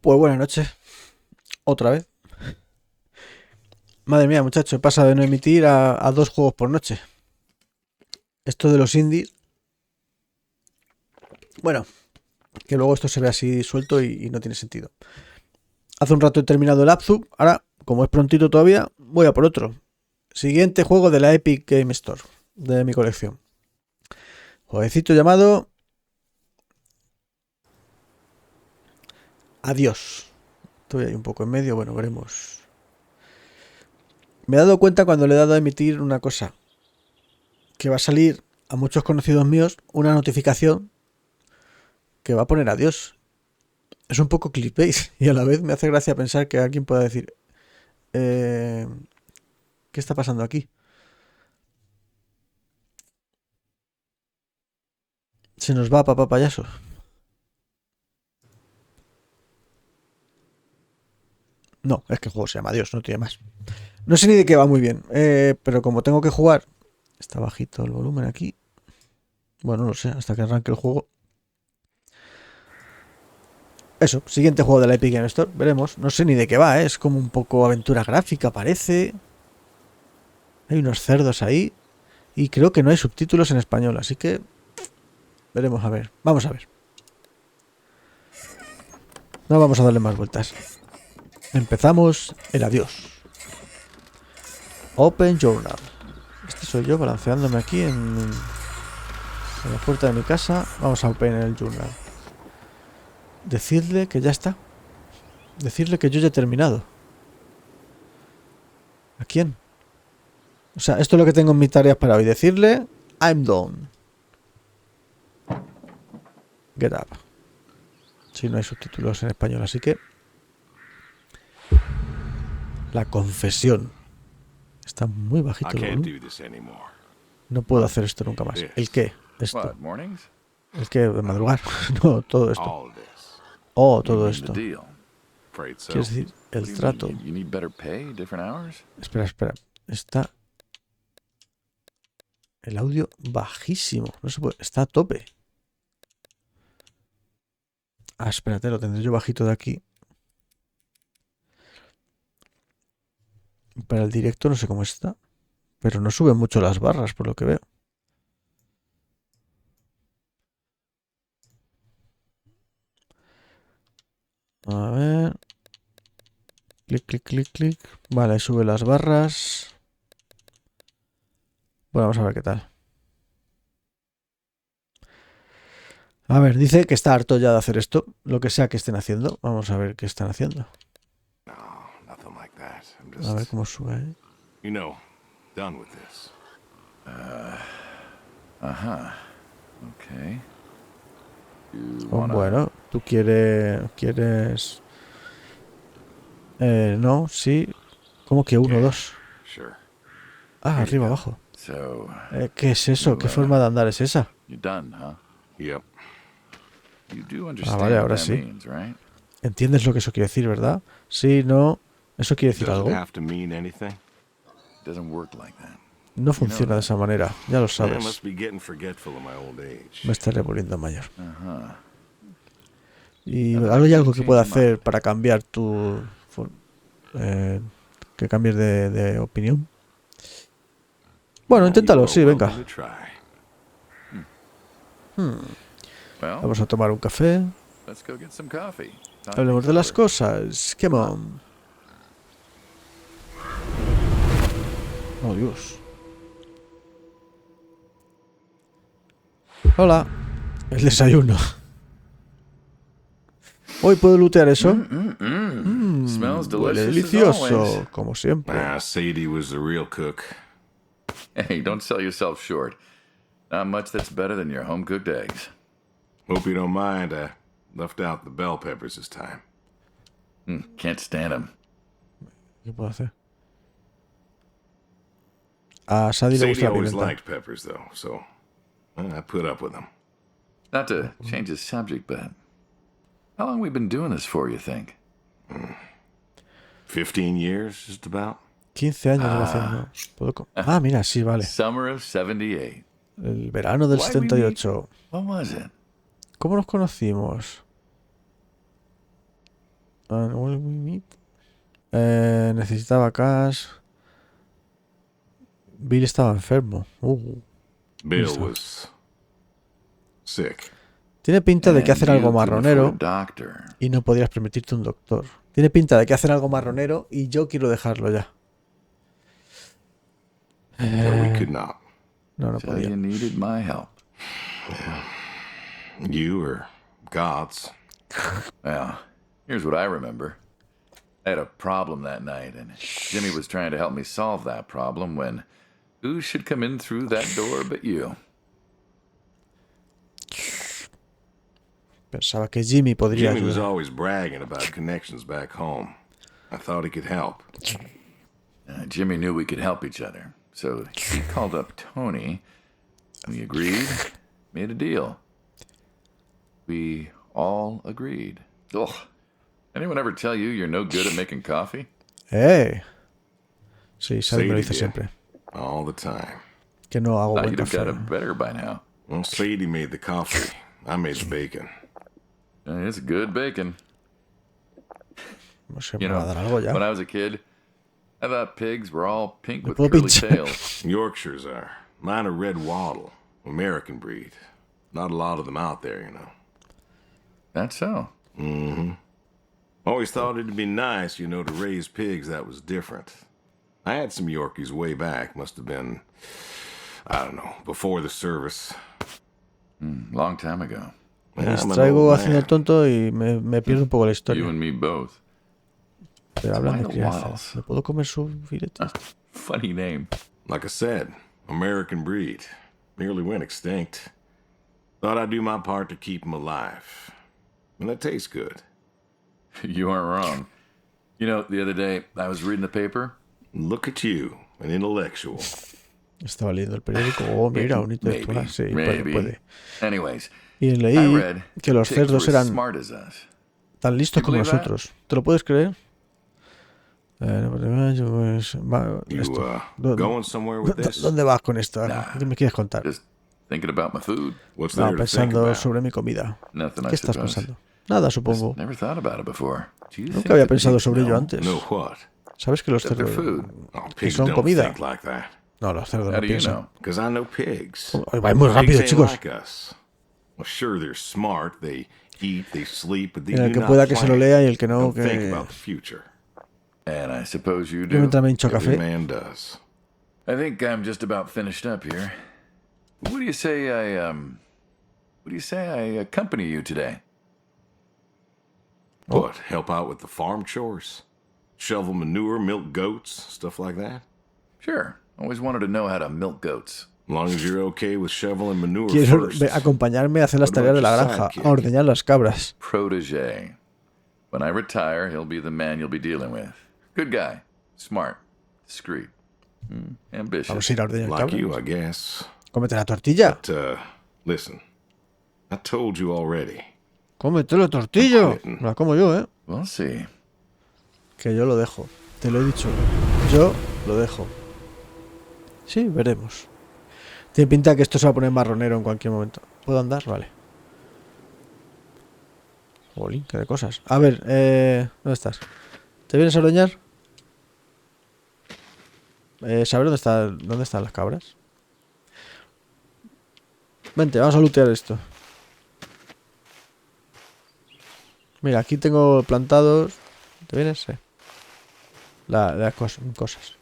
Pues buenas noches, otra vez. Madre mía, muchacho, he pasado de no emitir a dos juegos por noche. Esto de los indies, bueno, que luego esto se ve así suelto y no tiene sentido. Hace un rato he terminado el Abzu, ahora, como es prontito todavía, voy a por otro. Siguiente juego de la Epic Game Store, de mi colección. Jueguecito llamado Adios. Estoy ahí un poco en medio, bueno, veremos. Me he dado cuenta cuando le he dado a emitir una cosa. Que va a salir a muchos conocidos míos una notificación que va a poner adiós. Es un poco clickbait y a la vez me hace gracia pensar que alguien pueda decir ¿qué está pasando aquí? Se nos va papá payaso. No, es que el juego se llama Adiós, no tiene más. No sé ni de qué va muy bien, pero como tengo que jugar, está bajito el volumen aquí. Bueno, no sé, hasta que arranque el juego. Eso, siguiente juego de la Epic Game Store, veremos. No sé ni de qué va, es como un poco aventura gráfica, parece. Hay unos cerdos ahí. Y creo que no hay subtítulos en español, así que veremos a ver. Vamos a ver. No vamos a darle más vueltas. Empezamos el adiós. Open Journal. Este soy yo balanceándome aquí en la puerta de mi casa. Vamos a open el journal. Decirle que ya está. Decirle que yo ya he terminado. ¿A quién? O sea, esto es lo que tengo en mis tareas para hoy. Decirle I'm done. Get up. Si no hay subtítulos en español, así que la confesión. Está muy bajito el volumen. No puedo hacer esto nunca más. ¿El qué? Esto. ¿El qué? ¿De madrugar? No, todo esto. Oh, todo esto. ¿Quieres decir el trato? Espera, espera. Está el audio bajísimo. No se puede. Está a tope. Ah, espérate, lo tendré yo bajito de aquí. Para el directo no sé cómo está. Pero no suben mucho las barras, por lo que veo. A ver. Clic, clic, clic, clic. Vale, sube las barras. Bueno, vamos a ver qué tal. A ver, dice que está harto ya de hacer esto. Lo que sea que estén haciendo. Vamos a ver qué están haciendo. A ver cómo sube, ¿eh? Okay. Bueno, tú quieres... no, sí. ¿Cómo que uno, dos? Ah, arriba, abajo. ¿Qué es eso? ¿Qué forma de andar es esa? Ah, vale, ahora sí. ¿Entiendes lo que eso quiere decir, verdad? Sí, no. ¿Eso quiere decir algo? No funciona de esa manera, ya lo sabes. Me estaré volviendo mayor. ¿Y hay algo que pueda hacer para cambiar tu... que cambies de opinión? Bueno, inténtalo, sí, venga. Vamos a tomar un café. Hablemos de las cosas. Come on. Oh, Dios. Hola. El desayuno. Hoy puedo lootear eso. Huele delicioso, como siempre. Sadie was the real cook. Hey, don't sell yourself short. Not much that's better than your home-cooked eggs. Hope you don't mind. I left out the bell peppers this time. Can't stand them. ¿Qué puedo hacer? A Sadie le gusta Sadie la always pimienta. liked peppers, though, so I put up with them. Not to change the subject, but how long we been doing this for, you think? 15 years, just about. 15 años llevo haciendo. Ah, mira, sí, vale. Summer of 78. El verano del 78. What was it? ¿Cómo nos conocimos? And will we meet? Necesitaba cash. Bill estaba enfermo. Bill Eso. was sick. Tiene pinta de que hacen algo And you couldn't afford a marronero doctor. y no podrías permitirte un doctor. Tiene pinta de que hacen algo marronero y yo quiero dejarlo ya. So we could not. No, no So podía. you needed my help. You or God's. Well, here's what I remember. I had a problem that night, and Jimmy was trying to help me solve that problem when who should come in through that door but you? Pensaba que Jimmy podría Jimmy was ayudar. always bragging about connections back home. I thought he could help. Jimmy knew we could help each other, so he called up Tony. We agreed, made a deal. We all agreed. Ugh. Anyone ever tell you you're no good at making coffee? ¡Eh! Sí, Sadie me lo Sadie dice did. siempre. All the time. Que no hago Thought buen you'd have café. got it better by now. Well, Sadie made the coffee. I made the bacon. It's good bacon. No sé, me You va a know, dar algo ya. when I was a kid, I thought pigs were all pink Me with puedo curly pinchar. tails. Yorkshires are. Mine are red wattle. American breed. Not a lot of them out there, you know. That's so. Always thought it'd be nice, you know, to raise pigs that was different. I had some Yorkies way back. Must have been, I don't know, before the service. Long time ago. Me Yeah, I'm an distraigo old haciendo el man. tonto y me pierdo un poco la You historia. and me both. Pero hablan de Why the crianzas. Walls? ¿Me puedo comer su filete? Funny name. Like I said, American breed. Nearly went extinct. Thought I'd do my part to keep them alive. And that tastes good. You aren't wrong. You know, the other day I was reading the paper. Look at you, an intellectual. Estaba leyendo el periódico. Oh, mira, un Maybe. intelectual. Sí, Maybe. puede. Anyways, Y I leí read que los pigs cerdos were as eran smart as us. tan listos You como believe that? nosotros. ¿Te lo puedes creer? You, going somewhere with this? ¿Dónde vas con esto? Nah. ¿Qué me quieres contar? Just thinking about my food. What's No, there to think pensando about? sobre mi comida. Nothing, I ¿Qué estás suppose. pensando? Nada, supongo. Just never thought about it before. Do you Nunca think había the pensado pigs sobre ello know? antes. No what? ¿Sabes que los That they're cerdos... food. Oh, Que pigs son don't comida. think like that. No, los cerdos How no do you piensan. know? Because I know pigs. Ay, va muy rápido, Pigs ain't chicos. like us. Well, sure, they're smart. They eat, they sleep, but they En el do que not pueda que se lo plan. lea y el que no, Don't think que... about the future. And I suppose you Yo do. mientras me hincho Every café. man does. I think I'm just about finished up here. What do you say I accompany you today? What? Help out with the farm chores? Shovel manure, milk goats, stuff like that? Sure. Always wanted to know how to milk goats. As long as you're okay with shoveling manure Quiero first. acompañarme a hacer las What tareas de la about your granja, sidekick? a ordeñar las cabras. Protege. When I retire, he'll be the man you'll be dealing with. Good guy. Smart. Discreet. Ambitious. Vamos a ir a ordeñar Like you, cabras. I guess. Cómete la tortilla. But, listen. I told you already. Cómete la tortilla. quitting. Me la como yo, ¿eh? We'll see. Que yo lo dejo. Te lo he dicho. Yo lo dejo. Sí, veremos. Tiene pinta que esto se va a poner marronero en cualquier momento. ¿Puedo andar? Vale. Jolín, qué de cosas. A ver, ¿dónde estás? ¿Te vienes a ordeñar? ¿Saber dónde están las cabras? Vente, vamos a lootear esto. Mira, aquí tengo plantados. ¿Te vienes? Sí. Las cosas.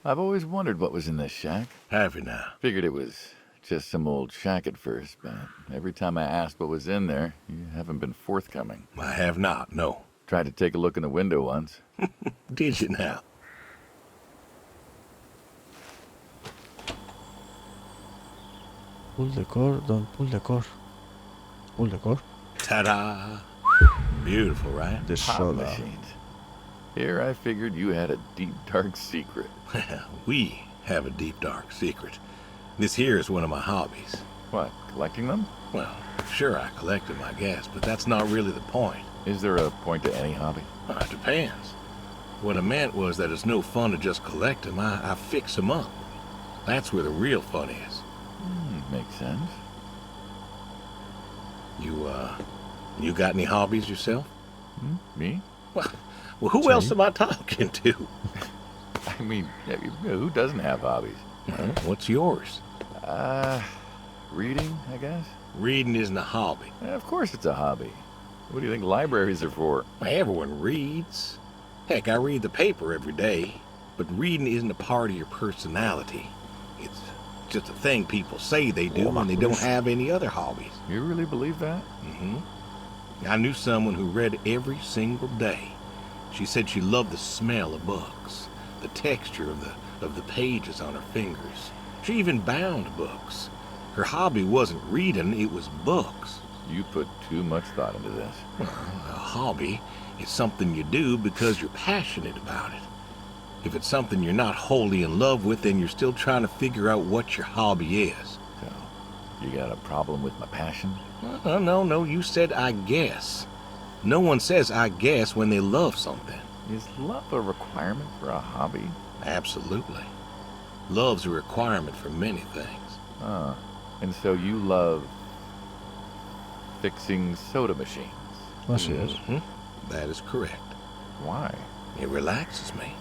I've always wondered what was in this shack. Have you now? Figured it was just some old shack at first, but every time I asked what was in there, you haven't been forthcoming. I have not, no. Tried to take a look in the window once. Did you now? Pull the core, don't pull the core. Pull the core. Ta-da! Beautiful, right? The Pop soda. machines. Here I figured you had a deep, dark secret. We have a deep, dark secret. This here is one of my hobbies. What, collecting them? Well, sure, I collect them, I guess, but that's not really the point. Is there a point to any hobby? Well, it depends. What I meant was that it's no fun to just collect them. I fix them up. That's where the real fun is. Makes sense. You, You got any hobbies yourself? Me? Well, who else am I talking to? I mean, who doesn't have hobbies? Well, what's yours? Reading, I guess? Reading isn't a hobby. Of course it's a hobby. What do you think libraries are for? Everyone reads. Heck, I read the paper every day. But reading isn't a part of your personality. It's just a thing people say they do when they don't have any other hobbies. You really believe that? Mm-hmm. I knew someone who read every single day. She said she loved the smell of books, the texture of the pages on her fingers. She even bound books. Her hobby wasn't reading, it was books. You put too much thought into this. Well, a hobby is something you do because you're passionate about it. If it's something you're not wholly in love with, then you're still trying to figure out what your hobby is. So, you got a problem with my passion? No, you said I guess. No one says I guess when they love something. Is love a requirement for a hobby? Absolutely. Love's a requirement for many things. And so you love fixing soda machines? Así es. That is correct. Why? It relaxes me.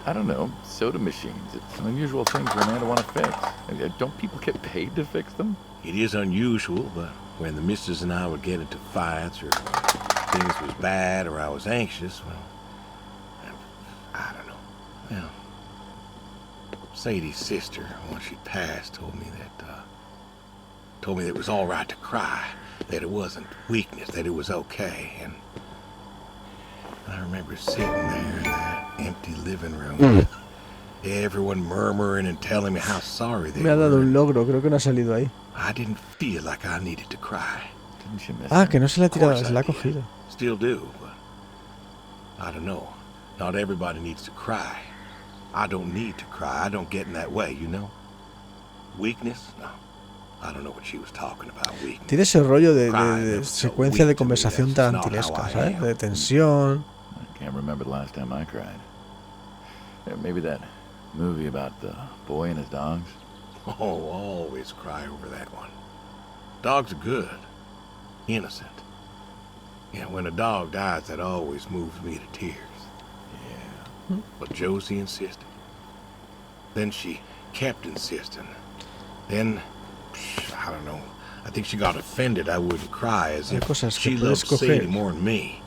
I don't know, soda machines. It's an unusual thing for a man to want to fix. Don't people get paid to fix them? It is unusual, but when the missus and I would get into fights or things was bad or I was anxious, well, I don't know. Well, Sadie's sister, when she passed, told me that it was all right to cry, that it wasn't weakness, that it was okay. And I remember sitting there in that empty living room, everyone murmuring and telling me how sorry they Me ha dado were. un logro, creo que no ha salido ahí. I didn't feel like I needed to cry. Didn't you miss Ah, them? que no se la ha Of course tirado, se la ha I did. cogido. Still do, but I don't know. Not everybody needs to cry. I don't need to cry. I don't get in that way, you know? Weakness? No. I don't know what she was talking about, weakness. Tiene ese rollo de Crying, secuencia de weak to me, conversación that's not how tarantilesca, I ¿sabes? am. De tensión. I can't remember the last time I cried. Maybe that movie about the boy and his dogs. Oh, always cry over that one. Dogs are good. Innocent. Yeah, when a dog dies, that always moves me to tears. Yeah. But Josie insisted. Then she kept insisting. Then, I don't know, I think she got offended I wouldn't cry, as Hay if cosas que she puedes loved Sadie coger, more than me.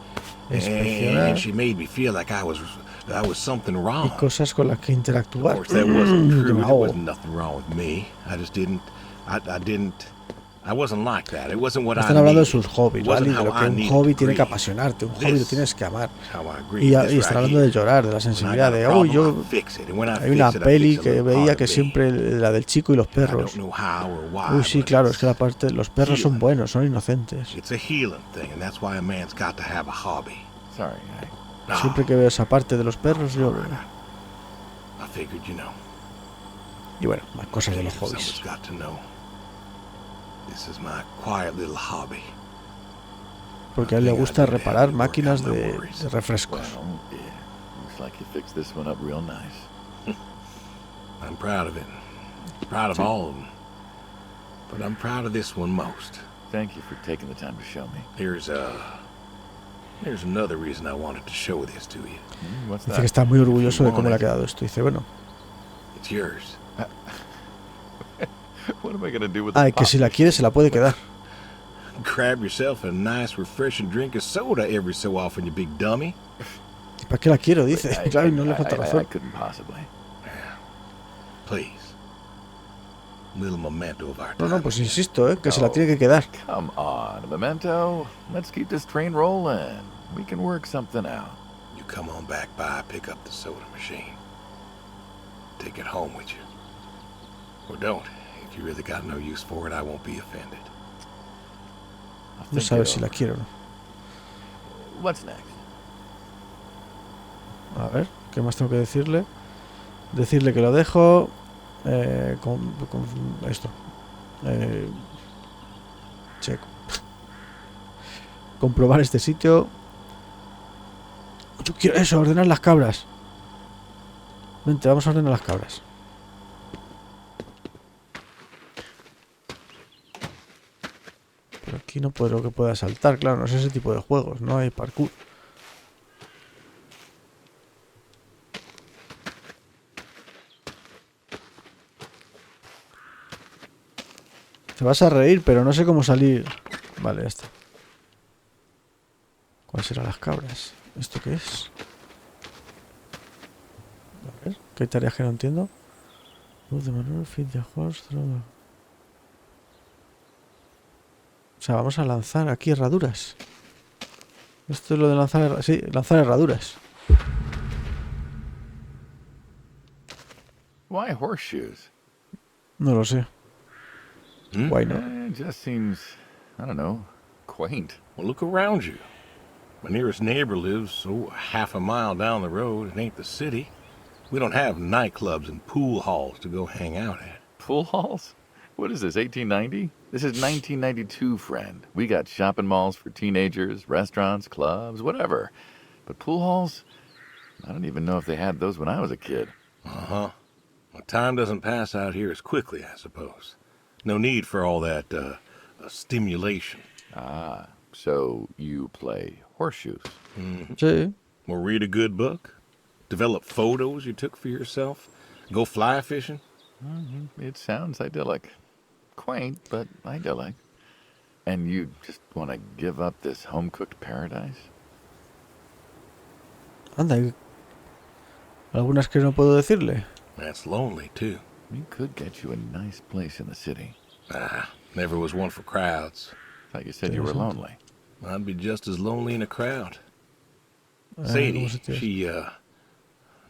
inspeccionar, And she made me feel like I was something y wrong. cosas con las que Of interactuar. course, that wasn't true. There Wow. wasn't nothing wrong with me. I just didn't, I wasn't like that. It wasn't what I Están hablando de needed. sus hobbies, It ¿vale? wasn't Y de lo how que I un needed hobby to tiene que grieve. apasionarte, un hobby lo This tienes que amar. is how I Y, grieve. This y están right hablando de here. llorar, de la When I sensibilidad, got a de, problem, yo I fix it. And when I hay fix una it, I peli fix a que little veía part que of me. siempre la del chico y los I perros. don't know how or why, Uy, sí, but claro, es que la parte, los perros son buenos, son inocentes. it's a healing thing, and that's why a man's got to have a hobby. Sorry, No, Siempre que veo esa parte de los perros, yo... I figured, you know. Y bueno, más cosas de los Someone's hobbies. got to know. This is my quiet little hobby. Porque a él le gusta reparar máquinas de refrescos. well, yeah. Looks like you fixed this one up real nice. I'm proud of it. Proud of all of them. But I'm proud of this one most. Thank you for taking the time to show me. There's another reason I wanted to show this to you. What's Dice que that? está muy orgulloso de cómo le ha quedado esto. Dice, bueno, It's yours. What am I gonna do with the ay, que si la quiere se la puede quedar. Grab yourself a nice, refreshing drink of soda every so often, you big dummy. ¿Y para qué la quiero? Dice. I- Claro, y no le I- falta I razón. couldn't possibly. Please. Little memento of our No, time. no, pues insisto, que se la tiene que quedar. Come on, Memento. Let's keep this train rolling. We can work something out. You come on back by, pick up the soda machine. Take it home with you. Or don't. If you really got no use for it, I won't be offended. I'll No think sabe it si la over. quiero o no. What's next? A ver, ¿qué más tengo que decirle? Decirle que lo dejo. Con esto. Checo. Comprobar este sitio. Yo quiero eso, ordenar las cabras. Vente, vamos a ordenar las cabras. Pero aquí no puedo que pueda saltar, claro, no es ese tipo de juegos, no hay parkour. Te vas a reír, pero no sé cómo salir. Vale, ya está. ¿Cuáles serán las cabras? ¿Esto qué es? A ver, ¿qué hay tareas que no entiendo? Luz de manual, feed the horse, throw. O sea, vamos a lanzar aquí herraduras. Esto es lo de lanzar... Sí, lanzar herraduras. Why horseshoes? No lo sé. Hmm? Why not? It just seems, I don't know, quaint. Well, look around you. My nearest neighbor lives, half a mile down the road. It ain't the city. We don't have nightclubs and pool halls to go hang out at. Pool halls? What is this, 1890? This is 1992, friend. We got shopping malls for teenagers, restaurants, clubs, whatever. But pool halls? I don't even know if they had those when I was a kid. Uh-huh. Well, time doesn't pass out here as quickly, I suppose. No need for all that, stimulation. Ah, so you play horseshoes. Mm-hmm. Sí. Or read a good book? Develop photos you took for yourself? Go fly fishing? It sounds idyllic. Quaint, but idyllic. And you just want to give up this home-cooked paradise? Anda, hay algunas que no puedo decirle. That's lonely, too. We could get you a nice place in the city. Never was one for crowds. Thought you said you were lonely. I'd be just as lonely in a crowd. ¿Cómo Sadie, se te- she,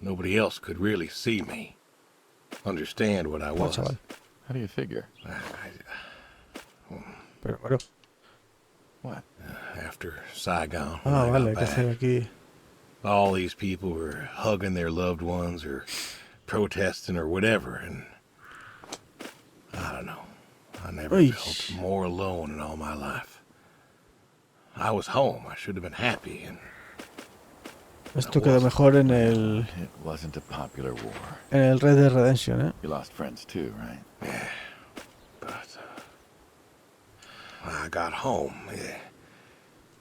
nobody else could really see me. Understand what I Oh, was. chaval. How do you figure? Pero bueno. What? After Saigon, when Ah, I vale, hay got que hacer back, aquí. all these people were hugging their loved ones or protesting or whatever, and I don't know. I never Uy. felt more alone in all my life. I was home. I should have been happy, and Esto quedó mejor en It wasn't a popular war. el Red Dead Redemption, ¿eh? You lost friends too, right? but when I got home,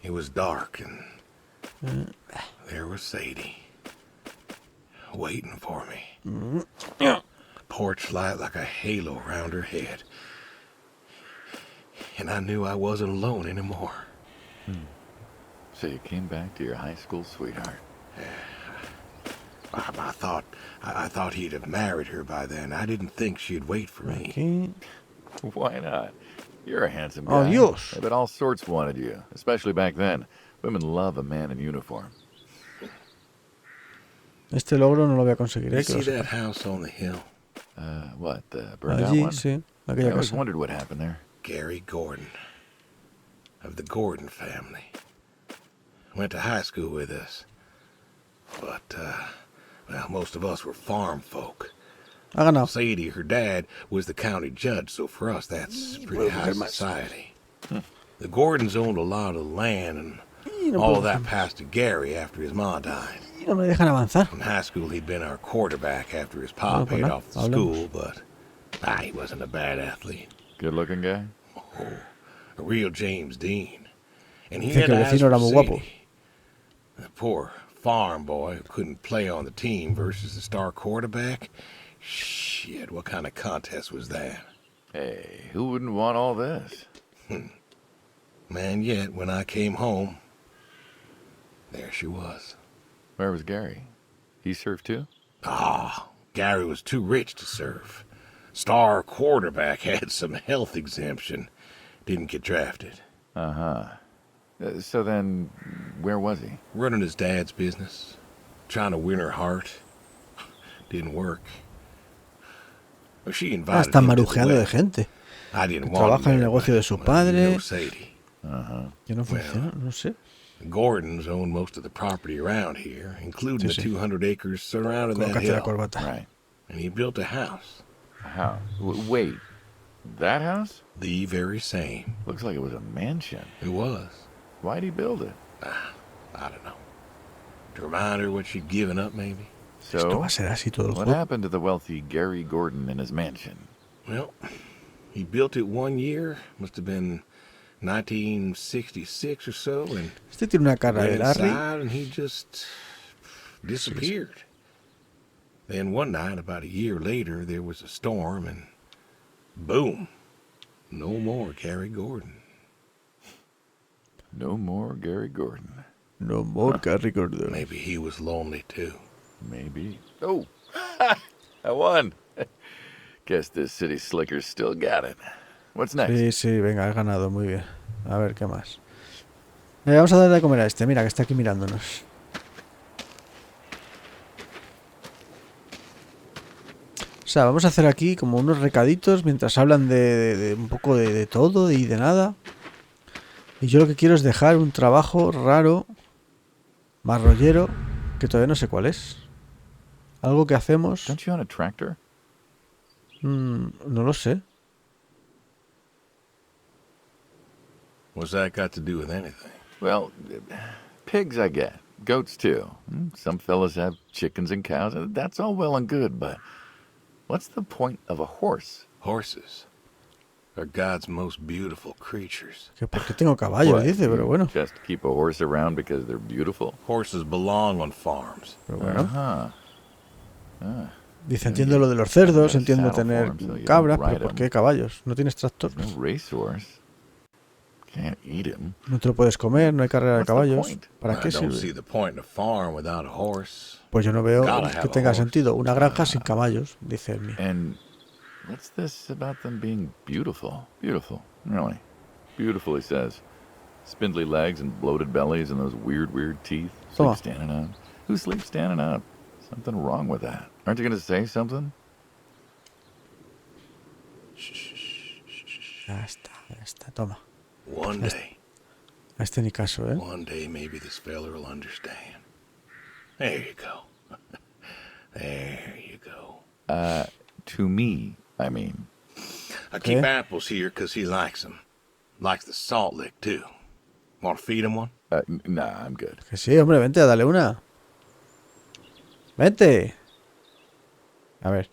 it was dark, and there was Sadie waiting for me. Porch light like a halo around her head. And I knew I wasn't alone anymore. So you came back to your high school sweetheart. I thought he'd have married her by then. I didn't think she'd wait for me. Aquí. Why not? You're a handsome guy. Adios. I bet all sorts wanted you, especially back then. Women love a man in uniform. Este logro no lo voy a conseguir, You ¿eh? Que see lo that sepas. house on the hill? What, the burned out Allí, one? sí. I Aquella always casa. wondered what happened there. Gary Gordon, of the Gordon family. Went to high school with us. But, well, most of us were farm folk. Ha ganado. Sadie, her dad, was the county judge, so for us that's pretty high society. The Gordons owned a lot of land, and all of that passed to Gary after his ma died. No me dejan avanzar. In high school, he'd been our quarterback after his pa Bueno, pues paid nada, off the hablemos. school, but he wasn't a bad athlete. Good-looking guy? A real James Dean. And he Dice had que el eyes vecino era for muy guapo. Sadie. The poor farm boy who couldn't play on the team versus the star quarterback. Shit, what kind of contest was that? Hey, who wouldn't want all this? Man, yet when I came home, there she was. Where was Gary? He surfed too? Gary was too rich to serve. Star quarterback had some health exemption. Didn't get drafted. Uh-huh. So then, where was he? Running his dad's business. Trying to win her heart. Didn't work. Well, she invited Está him to the marujeando de wedding. gente. I didn't Que want trabaja en el him negocio de su there, but you padre. know Sadie. Que no funciona, no sé. The Gordons own most of the property around here, including Sí, the sí. 200 acres surrounding that Colócate la hill. corbata. Right. And he built a house. A house. Wait, that house? The very same. Looks like it was a mansion. It was. Why'd he build it? I don't know. To remind her what she'd given up, maybe? Esto So, va a ser así todo el what juego. happened to the wealthy Gary Gordon in his mansion? Well, he built it one year. Must have been 1966 or so, and Este tiene una cara went de Larry. inside and he just disappeared. Then one night, about a year later, there was a storm and boom, no more Gary Gordon. No more Gary Gordon. No more Gary Gordon. Maybe he was lonely too. Maybe. Oh, I won. Guess this city slicker's still got it. What's next? Sí, sí, venga, has ganado, muy bien. A ver, ¿qué más? Vamos a darle de comer a este, mira, que está aquí mirándonos. O sea, vamos a hacer aquí como unos recaditos mientras hablan de un poco de todo y de nada. Y yo lo que quiero es dejar un trabajo raro, marrollero, que todavía no sé cuál es. Algo que hacemos... Don't you own a tractor? no lo sé. What's that got to do with anything? Well, pigs I get. Goats too. Some fellas have chickens and cows. That's all well and good, but what's the point of a horse? Horses are God's most beautiful creatures. Que porque tengo caballos, What, dice, pero you bueno. Just keep a horse around because they're beautiful? Horses belong on farms. Pero bueno. Uh-huh. Dice, entiendo lo de los cerdos, I've got a entiendo saddle tener for 'em, so you cabras, don't ride pero ¿por 'em. qué caballos? ¿No tienes tractor? No racehorse. Can't eat him. No te lo puedes comer, no hay carrera de What's the caballos. point? ¿Para I qué don't sirve? see the point in a farm without a horse. Pues yo no veo Gotta have que a tenga horse. sentido. Una granja sin caballos, dice el mío. And what's this about them being beautiful? Beautiful, really. Beautiful, he says. Spindly legs and bloated bellies and those weird teeth. Toma. Sleep standing up. Who sleeps standing up? Something wrong with that. Aren't you going to say something? Ya está, toma. One day, A este ni caso, ¿eh? one day, maybe this fella will understand. There you go. There you go. To me, I mean. I keep Okay. apples here 'cause he likes them. Likes the salt lick, too. Want to feed him one? Nah, I'm good. Que sí, hombre, vente, dale una. Vente. A ver.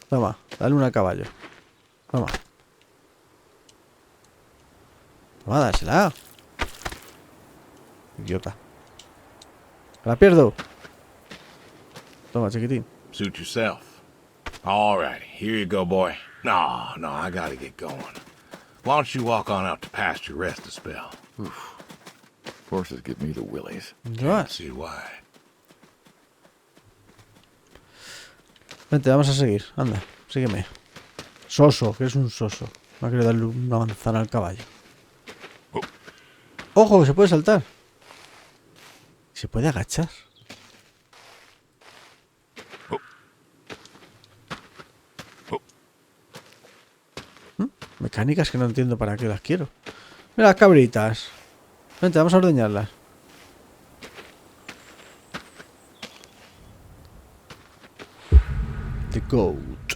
Toma, dale una a caballo. Toma. Toma, dásela. Idiota. La pierdo. Toma, chiquitín. Suit yourself. All righty, here you go, boy. No, I gotta get going. Why don't you walk on out to pasture, rest a spell? Horses give me the willies. ¿Dónde vas? See why. Vente, vamos a seguir. Anda, sígueme. Soso, que es un soso. Va a querer darle una manzana al caballo. ¡Ojo! Se puede saltar. Se puede agachar. Mecánicas que no entiendo para qué las quiero. Mira las cabritas. Vente, vamos a ordeñarlas. The goat.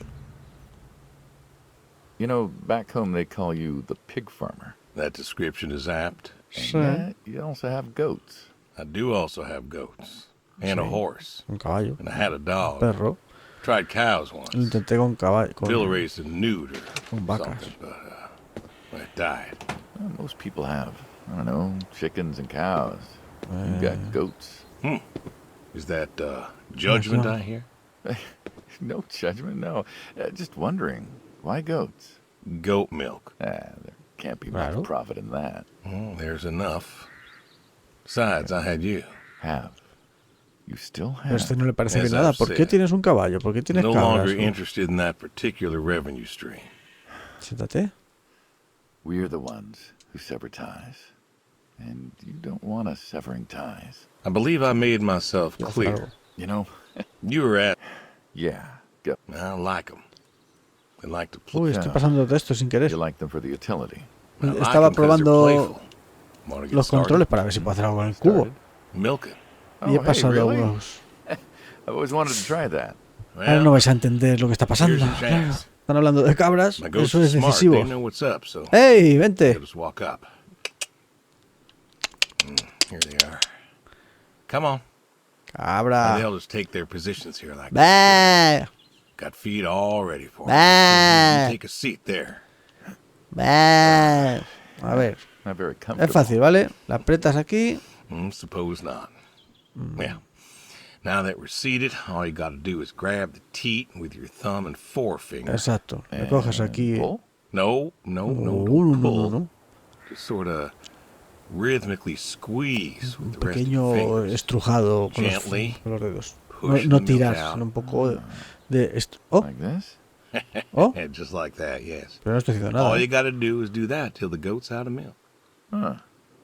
You know, back home they call you the pig farmer. That description is apt. And Sí. yet, you also have goats. I do also have goats. And a Sí. horse. Un caballo. And I had a Un dog. perro. Tried cows Lo once. intenté con caballo. Phil raised a newt or con vacas. something, but it died. Well, most people have, I don't know, chickens and cows. You got goats. Is that judgment no. I hear? No judgment, no. Just wondering, why goats? Goat milk. There can't be Claro. much profit in that. Well, there's enough. Besides, I had you. Have. You still Pero a have. este no le parece As bien nada. I've ¿Por qué said, tienes un caballo? ¿Por qué tienes No cabras? longer ¿No? interested in that particular revenue stream. Siéntate. We're the ones who sever ties. And you don't want us severing ties. I believe I made myself Voy a hacer clear. algo. You know? You were at. Yeah. Go. I don't like them. They like to play. Uy, estoy pasando de esto sin querer. You like them for the utility. I like Estaba 'em 'cause they're probando playful. Wanna get los started? controles para ver si puedo hacer algo con el cubo. Milk it. Y he hey, pasado really? unos... I've always wanted to try that. Ahora no vais a entender lo que está pasando. here's your Claro. chance. Están hablando de cabras. My goats Eso are es smart. decisivo. They know what's up, so ¡Ey, vente! just walk up. Here they are. Come on. Cabra. They'll just take their positions here like ¡Bah! got feed all ready for Bah. them. Take a seat there. ¡Bah! A ver, Not very es comfortable. fácil, ¿vale? La aprietas aquí. Suppose not. Well, now that we're seated, all you gotta do is grab the teat with your thumb and forefinger. Exacto. Le coges aquí. Pull? No, No, don't pull. no. Just sort of rhythmically squeeze with Un the rest of your pequeño fingers. con Gently los dedos. push No the milk tirar, out. sino un poco de esto. Oh, Like this? oh, Yeah, just like that, yes. pero no estoy haciendo nada. All you gotta do is do that till the goat's out of milk. Huh.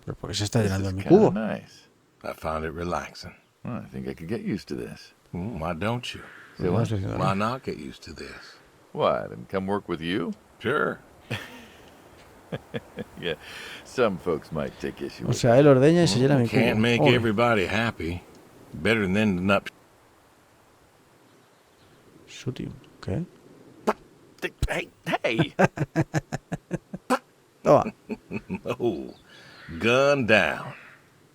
Pero porque se está This llenando is mi kind cubo. of nice. I found it relaxing. Well, I think I could get used to this. Why don't you? Say No what? estoy haciendo Why nada. not get used to this? What? And come work with you? Sure. Yeah. Some folks might take issue O with sea, él ordeña y se llena mi cubo. Can't make Ole. everybody happy. Better than ending up. Shooting. ¿Qué? Hey, hey! Toma. Oh, gun down.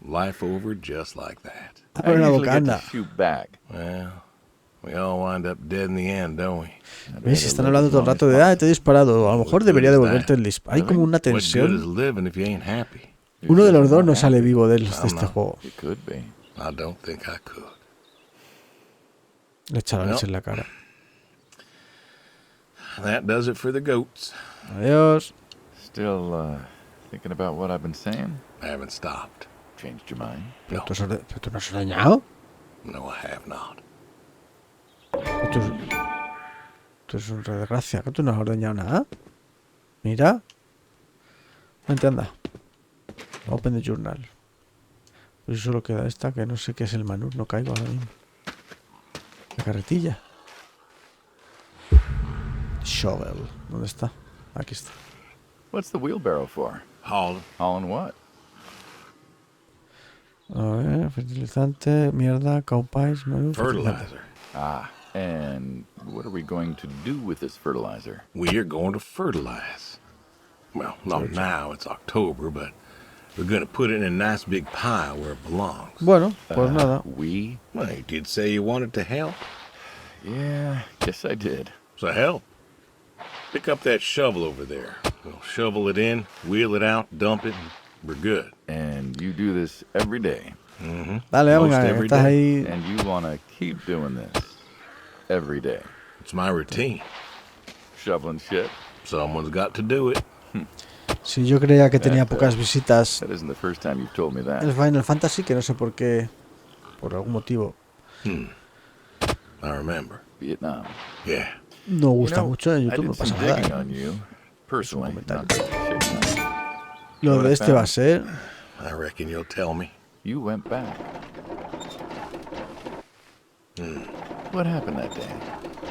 Life over just like that. I Abre la usually boca, get to anda. shoot back. Well, we all wind up dead in the end, don't we? I'd ¿Ves? rather Están live hablando as todo el long rato as de, te he disparado. A lo mejor What debería good is devolverte that? el disparo. Hay como una What good is tensión. living if you ain't happy? possible. Uno de los dos Not no sale happy. vivo de I'm este not. juego. You could be. I don't think I could. Le echa la No. leche en la cara. That does it for the goats. Adiós. Still thinking about what I've been saying? I haven't stopped. Changed your mind? ¿Pero No, tú no has ordeñado? no, I have not. Tú eres un desgracia, que tú no has ordeñado nada. Mira. Vente, anda. Open the journal. Pues solo queda esta, que no sé qué es el menú, no caigo ahora mismo. La carretilla. Shovel. ¿Dónde está? Aquí está. What's the wheelbarrow for? Hauling. Hauling what? A ver, fertilizante, mierda, cow pies, menú, fertilizante. Fertilizer. Ah, and what are we going to do with this fertilizer? We are going to fertilize. Well, not now, it's October, but we're going to put it in a nice big pile where it belongs. Bueno, pues nada. We? Well, you did say you wanted to help, Yeah, yes I did. so help. Pick up that shovel over there. We'll shovel it in, wheel it out, dump it, and we're good. And you do this every day. Dale, Most venga, every estás day. ahí. And you want to keep doing this every day. It's my routine. Shoveling shit. Someone's got to do it. Si yo creía que tenía pocas visitas That isn't the first time you've told me el that. Final Fantasy, que no sé por qué, por algún motivo, I remember. Vietnam. Yeah. no You gusta know, mucho. En I YouTube no did some pasa nada. digging ¿eh? on you, personally. comentario. Not shit, no. Lo what de I este va a found? ser. I reckon you'll tell me. You went back. What happened that day?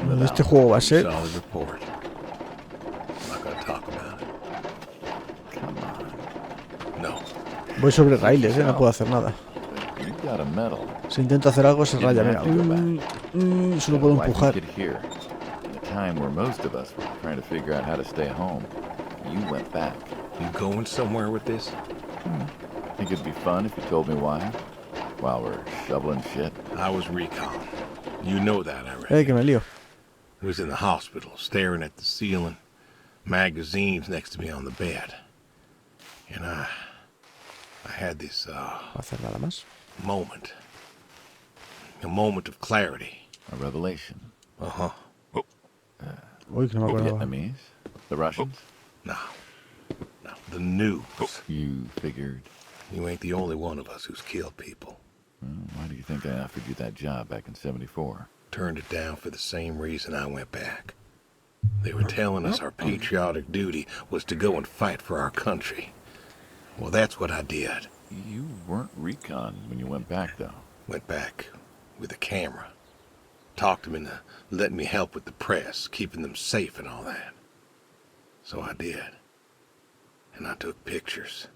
Lo de este juego va a ser. Solid report. I'm not going to talk about it. Come on. No. Voy sobre raíles, no puedo hacer nada. You got a medal. Si intento hacer algo, se raya. Mira. Solo puedo Why'd you empujar. get here? In a time where most of us were trying to figure out how to stay home. You went back. You going somewhere with this? Think it'd be fun if you told me why? While we're shoveling shit? I was recon. You know that, I reckon. Que me lío. Was in the hospital, staring at the ceiling, magazines next to me on the bed. And I had this No puedo hacer nada más. moment. A moment of clarity. A revelation. Uh-huh. Uy, que no me acuerdo. Vietnamese? The Russians? No. The news. You figured, You ain't the only one of us who's killed people. why do you think I offered you that job back in 74? Turned it down for the same reason I went back. They were telling us our patriotic duty was to go and fight for our country. Well, that's what I did. You weren't recon when you went back, though. Went back with a camera. Talked them into letting me help with the press, keeping them safe and all that. So I did. And I took pictures.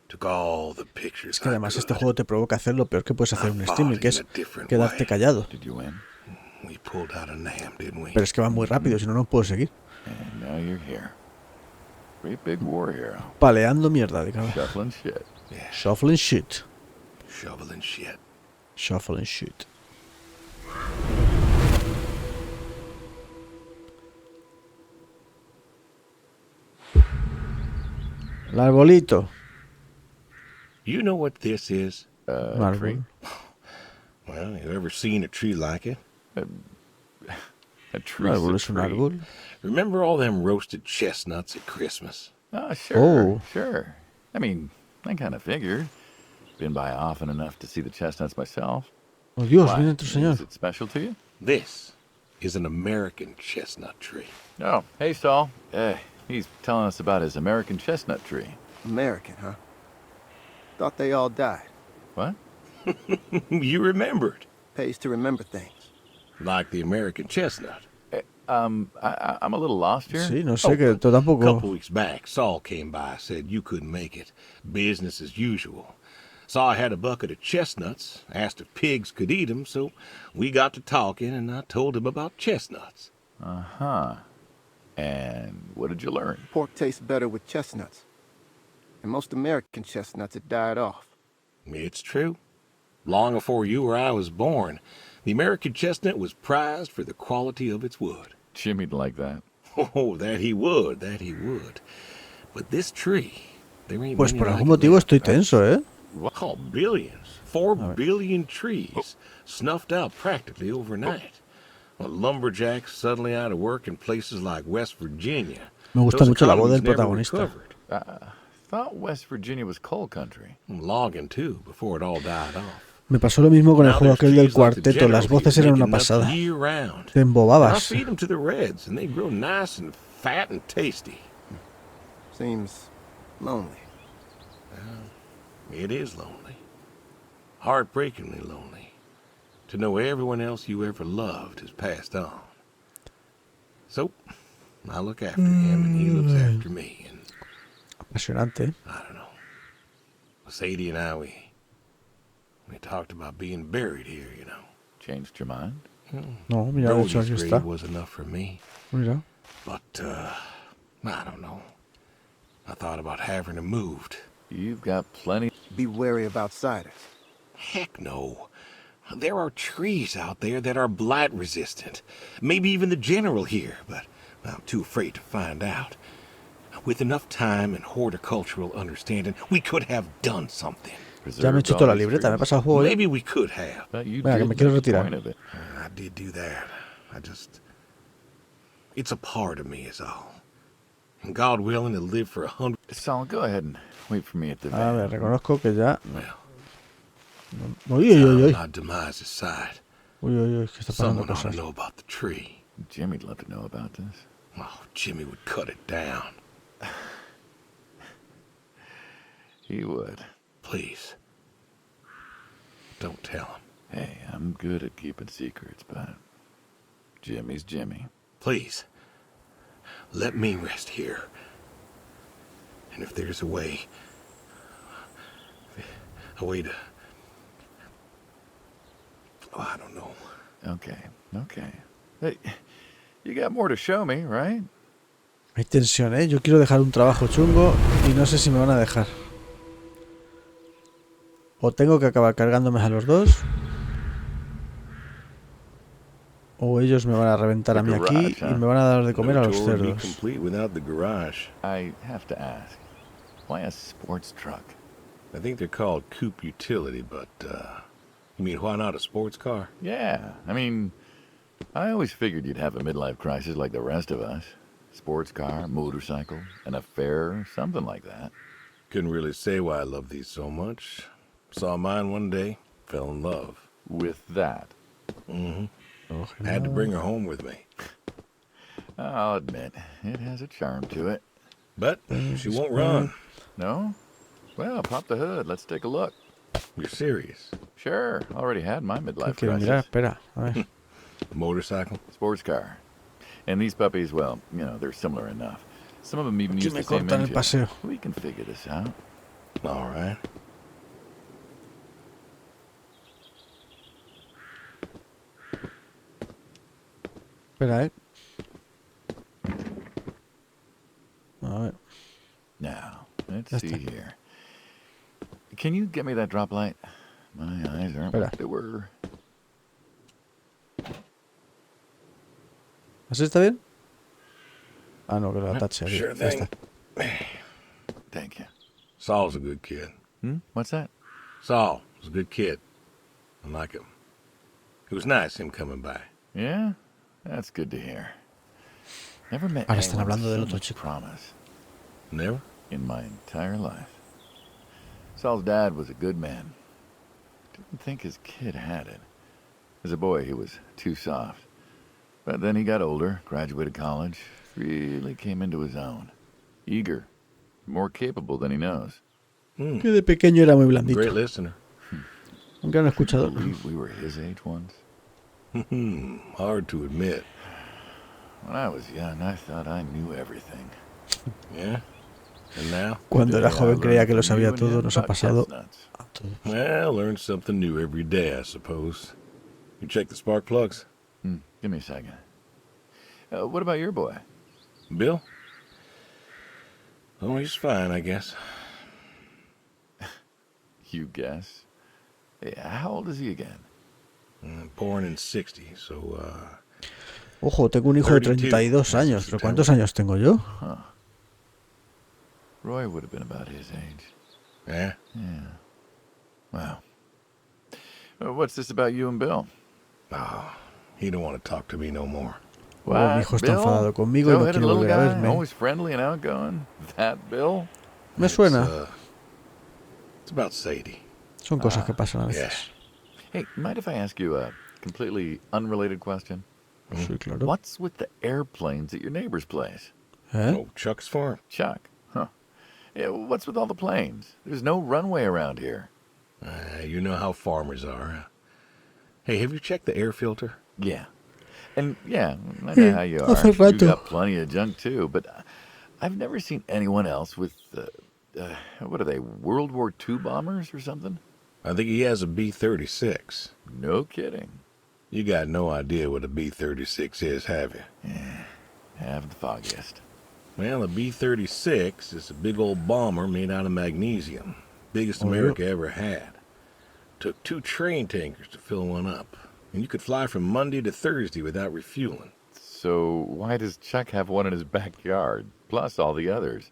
Took all the pictures Es que I además este could. juego te provoca hacer lo peor que puedes hacer en un streaming, que es quedarte callado. Did you win? We pulled out a Nam, didn't we? Pero es que va muy rápido, si no, no puedo seguir. And now you're here. Great big war hero. Paleando mierda, digamos. Shuffling shit. Yeah, Shuffling shit. shoveling shit. Shuffling shit. El arbolito. You know what this is? Un A árbol. tree? Well, you ever seen a tree like it? A Un tree's árbol a es un tree. árbol. Remember all them roasted chestnuts at Christmas? Sure, Oh. sure. I mean, I kind of figured. Been by often enough to see the chestnuts myself. Oh, Dios, Why? viene tu señor. Is it special to you? This is an American chestnut tree. Oh, hey, Saul. He's telling us about his American chestnut tree. American, huh? Thought they all died. What? You remembered. Pays to remember things. Like the American chestnut. I'm a little lost here. Sí, no sé, que tú A couple tampoco. weeks back, Saul came by, said you couldn't make it. Business as usual. Saw I had a bucket of chestnuts, asked if pigs could eat 'em, so we got to talking, and I told him about chestnuts. Uh-huh. And what did you learn? Pork tastes better with chestnuts. And most American chestnuts had died off. It's true. Long before you or I was born, the American chestnut was prized for the quality of its wood. Jimmy'd like that. Oh, that he would, that he would. But this tree, there ain't Pues many por like algún it motivo left, estoy right? tenso, ¿eh? Oh, billions. 4 billion trees snuffed out practically overnight. Well, lumberjacks suddenly out of work in places like West Virginia. Me gusta Those mucho la voz del economies never protagonista. recovered. Thought West Virginia was coal country. Logging, too, before it all died off. Me pasó lo mismo con el Now juego there's aquel del trees like the cuarteto. Las General voces here eran una making nuts pasada. year round. Te I embobabas. feed them to the reds, and they grow nice and fat and tasty. Seems lonely. It is lonely. Heartbreakingly lonely. To know everyone else you ever loved has passed on. So, I look after him, and he looks after me, and Apasionante, ¿eh? I don't know. Sadie and I, we talked about being buried here, you know. Changed your mind? No, mira, de hecho Brody's aquí grave está. was enough for me, Mira. but, I don't know. I thought about having him moved. You've got plenty. Be wary of outsiders. Heck no. There are trees out there that are blight resistant. Maybe even the general here, but I'm too afraid to find out. With enough time and horticultural understanding, we could have done something. Ya me he hecho toda la libreta, me he pasado el juego, ¿eh? Maybe we could have. But you Venga, que did me quiero make a retirar. point of it. I did do that. It's a part of me is all. And God willing to live for 100. Saul, go ahead and wait for me at the A van. ver, reconozco que ya. Well, Uy, uy, uy, uy. my demise aside, Uy, uy, uy, que está pasando someone ought to cosas. know about the tree. Jimmy'd love to know about this. Oh, Jimmy would cut it down. He would. Please. Don't tell him. Hey, I'm good at keeping secrets, but Jimmy's Jimmy. Please. Let me rest here. And if there's a way to... Oh, I don't know. Okay. Hey, you got more to show me, right? Hay tensión, ¿eh? Yo quiero dejar un trabajo chungo y no sé si me van a dejar. O tengo que acabar cargándome a los dos. O ellos me van a reventar a mí aquí y me van a dar de comer a los No tour would be cerdos. complete without the garage. I have to ask, why a sports truck? I think they're called coupe utility, but, you mean why not a sports car? Yeah, I mean, I always figured you'd have a midlife crisis like the rest of us. Sports car, motorcycle, an affair, something like that. Couldn't really say why I love these so much. Saw mine one day, fell in love. With that, Mm-hmm. Oh, Had to bring her home with me. I'll admit, it has a charm to it. But she won't run. No? Well, pop the hood. Let's take a look. You're serious? Sure, already had my midlife quiero mirar, crisis. espera. A ver. Motorcycle? Sports car. And these puppies, well, you know, they're similar enough. Some of them even Aquí use me the same cortan el engine. paseo. We can figure this out. All right. Espera, A ver. Now, let's Ya see está. here. Can you get me that drop light? My eyes aren't Espera. what they were. ¿Así está bien? Ah, no, que lo atache aquí. Sure Ya thing. está. Thank you. Saul's a good kid. What's that? Saul was a good kid. I like him. It was nice him coming by. Yeah? That's good to hear. Never met Ahora están anyone with hablando del so otro much chico. promise Never? in my entire life. Saul's dad was a good man. Didn't think his kid had it. As a boy, he was too soft. But then he got older, graduated college, really came into his own. Eager, more capable than he knows. Que de pequeño era muy blandito. Great listener. Un gran escuchador. Believe we were his age once? Hard to admit. When I was young, I thought I knew everything. Yeah? And now? Cuando era Today, I joven creía learned que lo from sabía you and todo. him Nos ha about pasado chestnuts. a todos. Well, learn something new every day, I suppose. You check the spark plugs? Give me a second. What about your boy? Bill? Oh, he's fine, I guess. You guess. Hey, how old is he again? Born in 60, so, Ojo, tengo un hijo de 32. 32 años. ¿Pero cuántos años tengo yo? Roy would have been about his age. yeah? Yeah. Wow. What's this about you and Bill? Oh, he don't want to talk to me no more. Oh, mi hijo está Bill? enfadado conmigo y no Tow-headed quiere little volver a guy, verme. always friendly and outgoing. That Bill? Me suena. It's about Sadie. Son cosas que pasan a Yeah. veces. Hey, mind if I ask you a completely unrelated question? Sí, claro. What's with the airplanes at your neighbor's place? ¿Eh? Oh, Chuck's farm. Chuck, huh? Yeah, what's with all the planes? There's no runway around here. You know how farmers are. Hey, have you checked the air filter? Yeah. And yeah, I know how you are. Hace You rato. got plenty of junk too, but I've never seen anyone else with, what are they, World War II bombers or something? I think he has a B-36. No kidding. You got no idea what a B-36 is, have you? Have the foggiest. Well, a B-36 is a big old bomber made out of magnesium. Biggest Oh, yeah. America ever had. Took 2 train tankers to fill one up. And you could fly from Monday to Thursday without refueling. So why does Chuck have one in his backyard, plus all the others?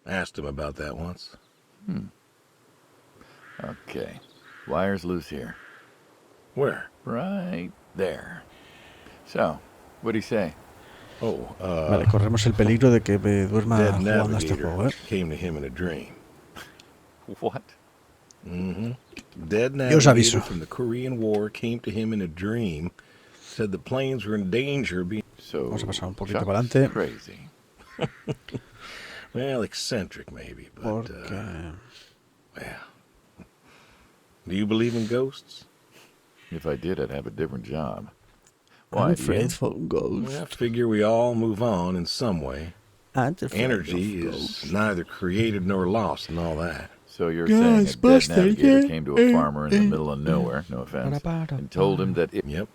Asked him about that once. Okay, wire's loose here. Where? Right there. So, what'd he say? Oh, Vale, corremos el peligro de que me duerma Dead jugando a este Navigator juego, ¿eh? came to him in a dream. What? Dead Yo os aviso. Navigator from the Korean War came to him in a dream. Said the planes were in danger of being, So, Vamos a pasar un poquito Chuck's para adelante. crazy. well, eccentric maybe, but, Porque... well. Do you believe in ghosts? If I did, I'd have a different job. I'm Why, do you? afraid for ghosts. Well, I figure we all move on in some way. I'm afraid Energy of is ghosts. neither created nor lost and all that. So you're saying a dead Ghostbuster, navigator yeah, came to a farmer in the middle of nowhere, no offense, and told him that it... Yep.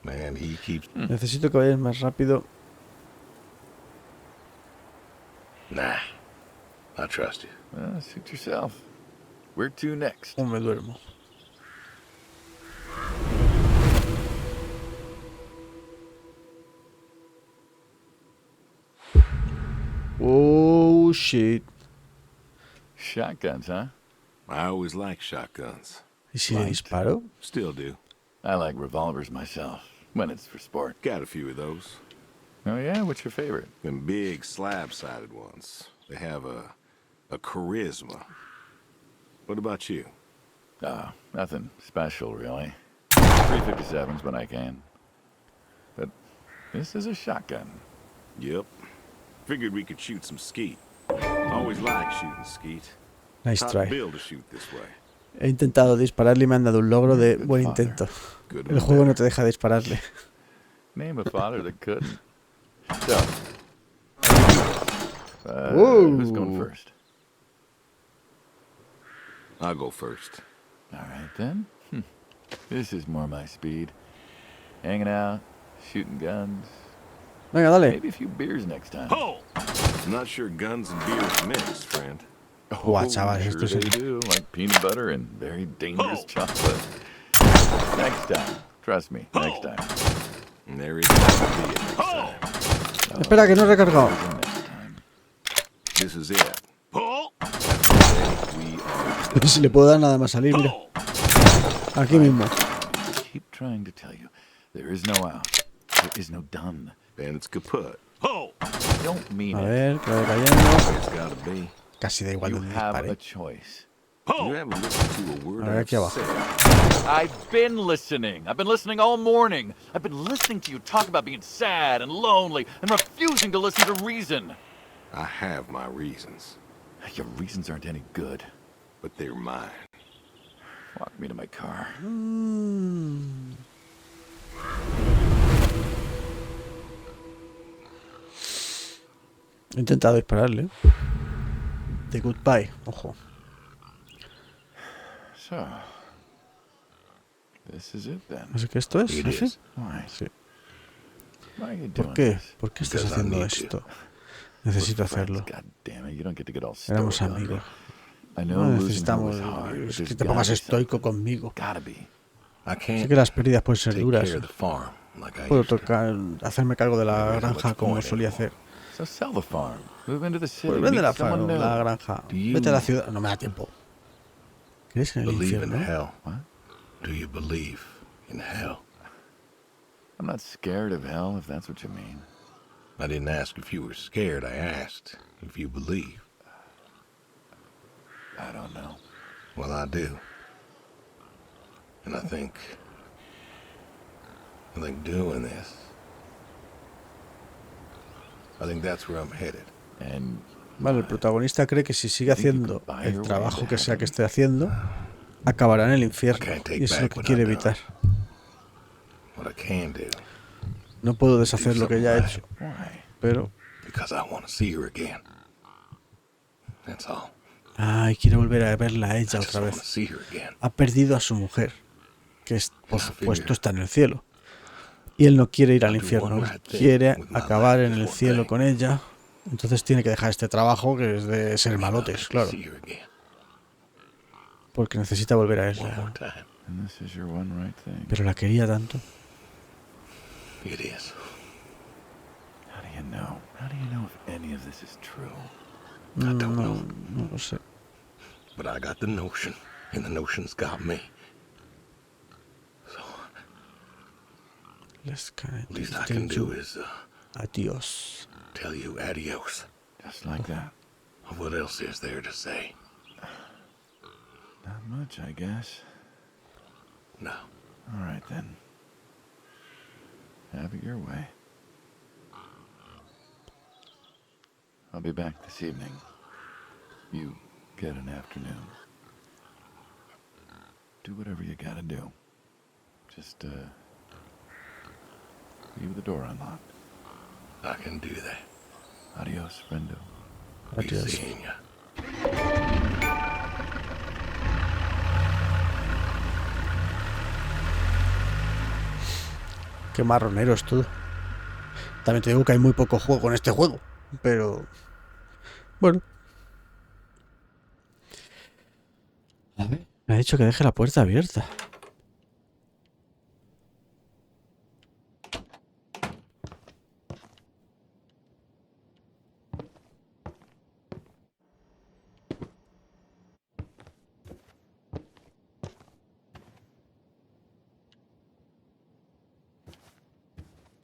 Man, he keeps... Necesito que vayas más rápido. Nah. I trust you. Suit yourself. Where to next? O me duermo. Oh, shit. Shotguns, huh? I always liked shotguns. ¿Y si le disparo? Still do. I like revolvers myself, when it's for sport. Got a few of those. Oh yeah? What's your favorite? Them big slab-sided ones. They have a charisma. What about you? Nothing special, really. 357s when I can. But this is a shotgun. Yep. Figured we could shoot some skeet. Always liked shooting skeet. Nice Taught try. Bill to shoot this way. He intentado dispararle y me han dado un logro de Good buen father. intento. Good El one juego no there. te deja dispararle. Name a father that couldn't. So, Whoa. who's going first? I'll go first. All right, then. This is more my speed. Hanging out, shooting guns. Venga, dale. Maybe a few beers next time. I'm not sure guns and beers mix, friend. Buah, chavales, Sure esto es they el... do, like peanut butter and very dangerous chocolate. Next time. Trust me, next time. And there is gonna be it next time. Espera, que no he recargado. Next time. This is it. Pull! Si le puedo dar nada más salir, mira. Aquí mismo. Keep trying to tell you. There is no out. There is no done. Then it's kaput. Oh! I don't mean A it. ver, que vaya cayendo. It's gotta be. Casi da igual You donde have a dispare. choice. You haven't listened to a word A ver, I've aquí abajo. said. I've been listening. I've been listening all morning. I've been listening to you talk about being sad and lonely and refusing to listen to reason. I have my reasons, Your reasons aren't any good. but they're mine. Walk me to my car. He intentado dispararle. The goodbye, ojo. So, this is it then. Así que esto es, It jefe. is. Why? Sí. Why are you doing ¿Por qué? this? ¿Por qué estás Because I haciendo need to. esto? We're Necesito friends, hacerlo. God damn it, you don't get to get all Éramos stoic on me. amigos. I know No losing her necesitamos was hard, but es there's que te gotta pongas be estoico something. conmigo. Gotta be. I Sé can't que las pérdidas pueden ser take duras. care of the farm like I Puedo used to. tocar, hacerme cargo de la There isn't granja much como point solía anymore. hacer. So sell the farm. Move into the city. Pues vende meet someone new. la granja. Do you Vete a la ciudad. No me da tiempo. ¿Crees en el Believe in infierno? hell? What? Do you believe in hell? I'm not scared of hell, if that's what you mean. I didn't ask if you were scared. I asked if you believe. I don't know. Well, I do. And I think doing this, I think that's where I'm headed. And Vale, el protagonista cree que si sigue haciendo el trabajo que sea que esté haciendo, acabará en el infierno. Y eso es lo que quiere evitar. What I can do, No puedo deshacer lo que ya he hecho, why? pero... because I want to see her again. That's all. Ay, quiere volver a verla a I ella just otra want to vez. see her again. Ha perdido a su mujer, que es, por supuesto está en el cielo. Y él no quiere ir al infierno, él quiere acabar en el cielo con ella. Entonces tiene que dejar este trabajo que es de ser malotes, claro. See her again. Porque necesita volver a One more ella. time. And this is your one right thing. Pero la quería tanto. It is. How do you know? How do you know if any of this is true? I don't know. No lo sé. But I got the notion, and the notion's got me. So, Let's kind the least I can do is Adios. tell you adios. Just like that. What else is there to say? Not much, I guess. No. All right, then. Have it your way. I'll be back this evening. You get an afternoon. Do whatever you gotta do. Just, leave the door unlocked. I can do that. Adios, friendo. Be Adios. seeing ya. Qué marronero es todo. También te digo que hay muy poco juego en este juego. Pero... Bueno. A ver. Me ha dicho que deje la puerta abierta.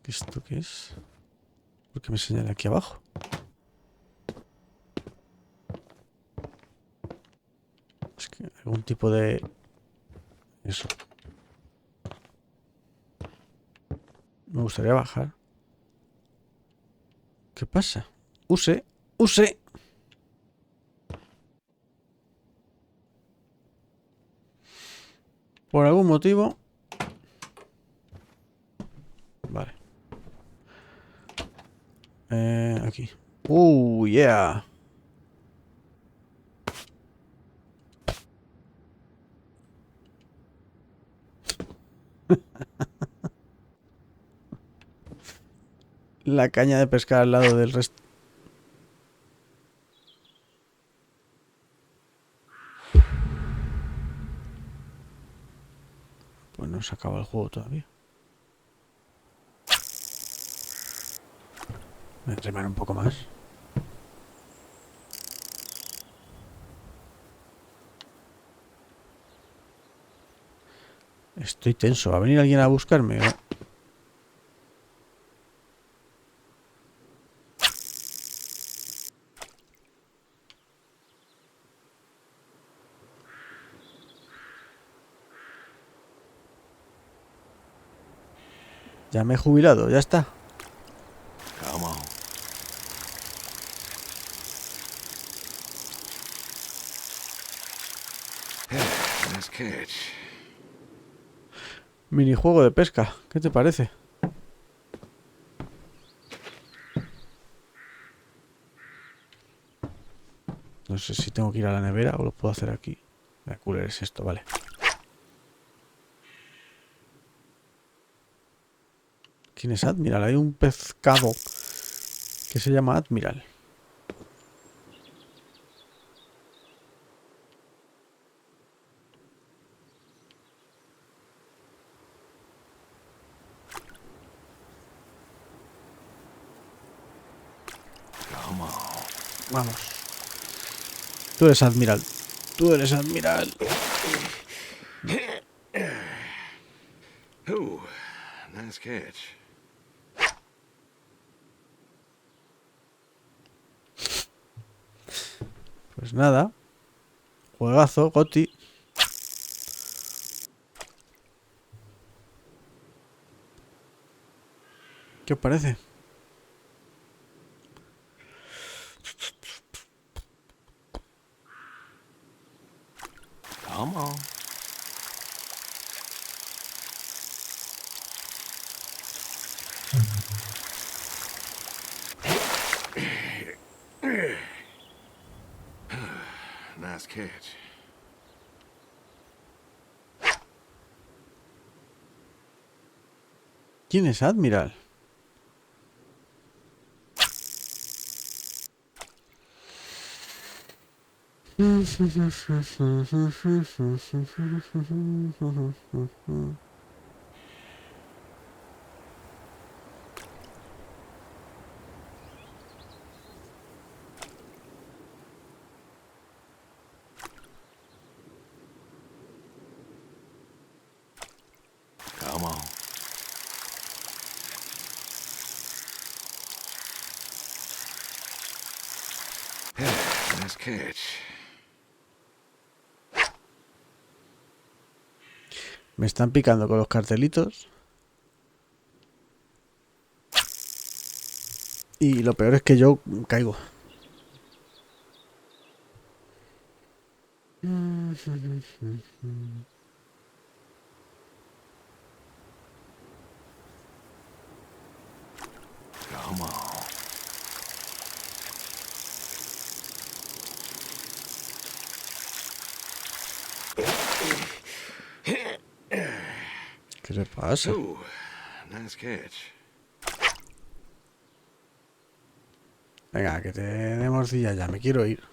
¿Esto qué es? ¿Por qué me señala aquí abajo? Es que algún tipo de... Eso. Me gustaría bajar. ¿Qué pasa? Use. Use. Por algún motivo... Vale. Aquí. Yeah. La caña de pescar al lado del resto. Pues no se acaba el juego todavía. Voy a remar un poco más. Estoy tenso. ¿Va a venir alguien a buscarme? Ya me he jubilado, ya está. Come on. Nice catch. Minijuego de pesca. ¿Qué te parece? No sé si tengo que ir a la nevera o lo puedo hacer aquí. La cooler es esto, vale. ¿Quién es Admiral? Hay un pescado que se llama Admiral. Come on. Vamos. Tú eres Admiral. Tú eres Admiral. Ooh, nice catch. Pues nada. Juegazo, Goti. ¿Qué os parece? Come on. Nice catch. ¿Quién es Admiral? Come on. Nice catch. Me están picando con los cartelitos. Y lo peor es que yo caigo. Come on. ¿Qué le pasa? Ooh, nice catch. Venga, que te dé morcilla ya. Me quiero ir.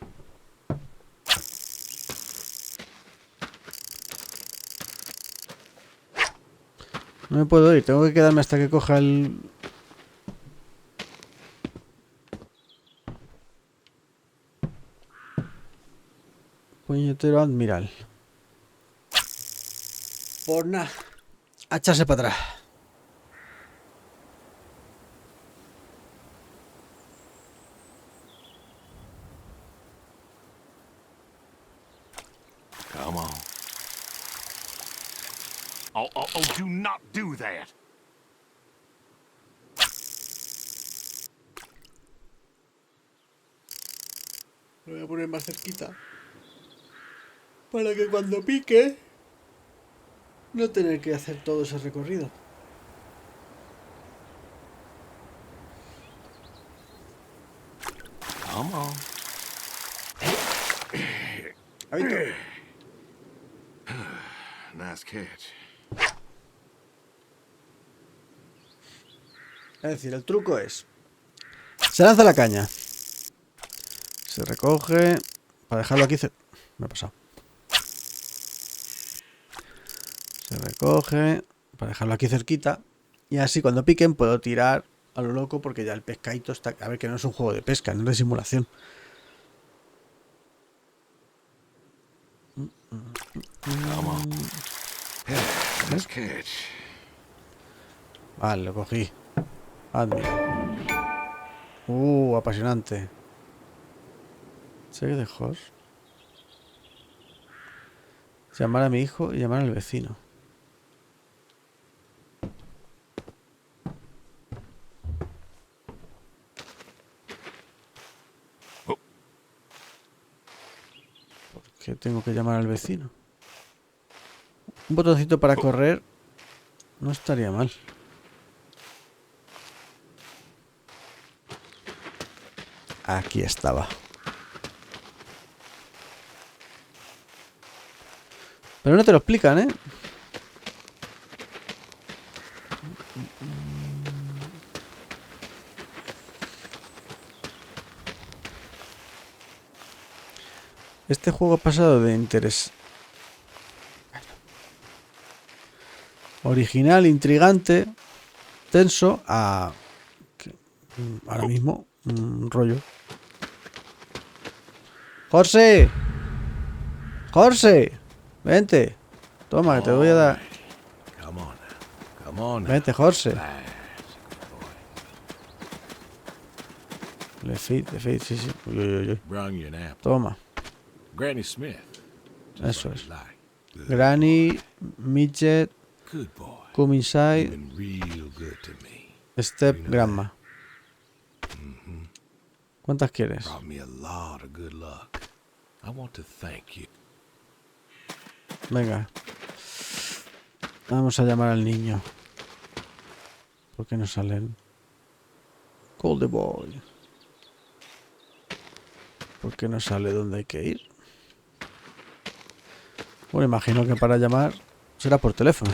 No me puedo ir. Tengo que quedarme hasta que coja el... puñetero Admiral. Por nada. A echarse para atrás. Come on. Oh, do not do that. Lo voy a poner más cerquita. Para que cuando pique... no tener que hacer todo ese recorrido. Come on. Habito. Nice catch. Es decir, el truco es... se lanza la caña. Se recoge... para dejarlo aquí... me ha pasado. Se recoge... para dejarlo aquí cerquita. Y así cuando piquen puedo tirar a lo loco porque ya el pescadito está... a ver, que no es un juego de pesca, no es de simulación. Come on. Nice catch. Vale, lo cogí. Admiro. Apasionante. Check de host. Llamar a mi hijo y llamar al vecino. Oh. ¿Por qué tengo que llamar al vecino? Un botoncito para correr no estaría mal. Aquí estaba. Pero no te lo explican, ¿eh? Este juego ha pasado de interés original, intrigante, tenso a ahora mismo un rollo. ¡Jorge! ¡Jorge! Vente. Toma, que te voy a dar. Come on now. Come on now. Vente, Jorge. Relax, good boy. Le fit, sí, sí. Uy, uy, uy, uy. Brung you an apple. Toma. Granny Smith. Just Eso like es. you like. Good Granny, Midget, boy. Good boy. Come You've Inside, been real good to me. Step, You know Grandma. ¿Cuántas quieres? Brought me a lot of good luck. I want to thank you. Venga. Vamos a llamar al niño. ¿Por qué no salen? Call the boy. ¿Por qué no sale dónde hay que ir? Bueno, imagino que para llamar será por teléfono.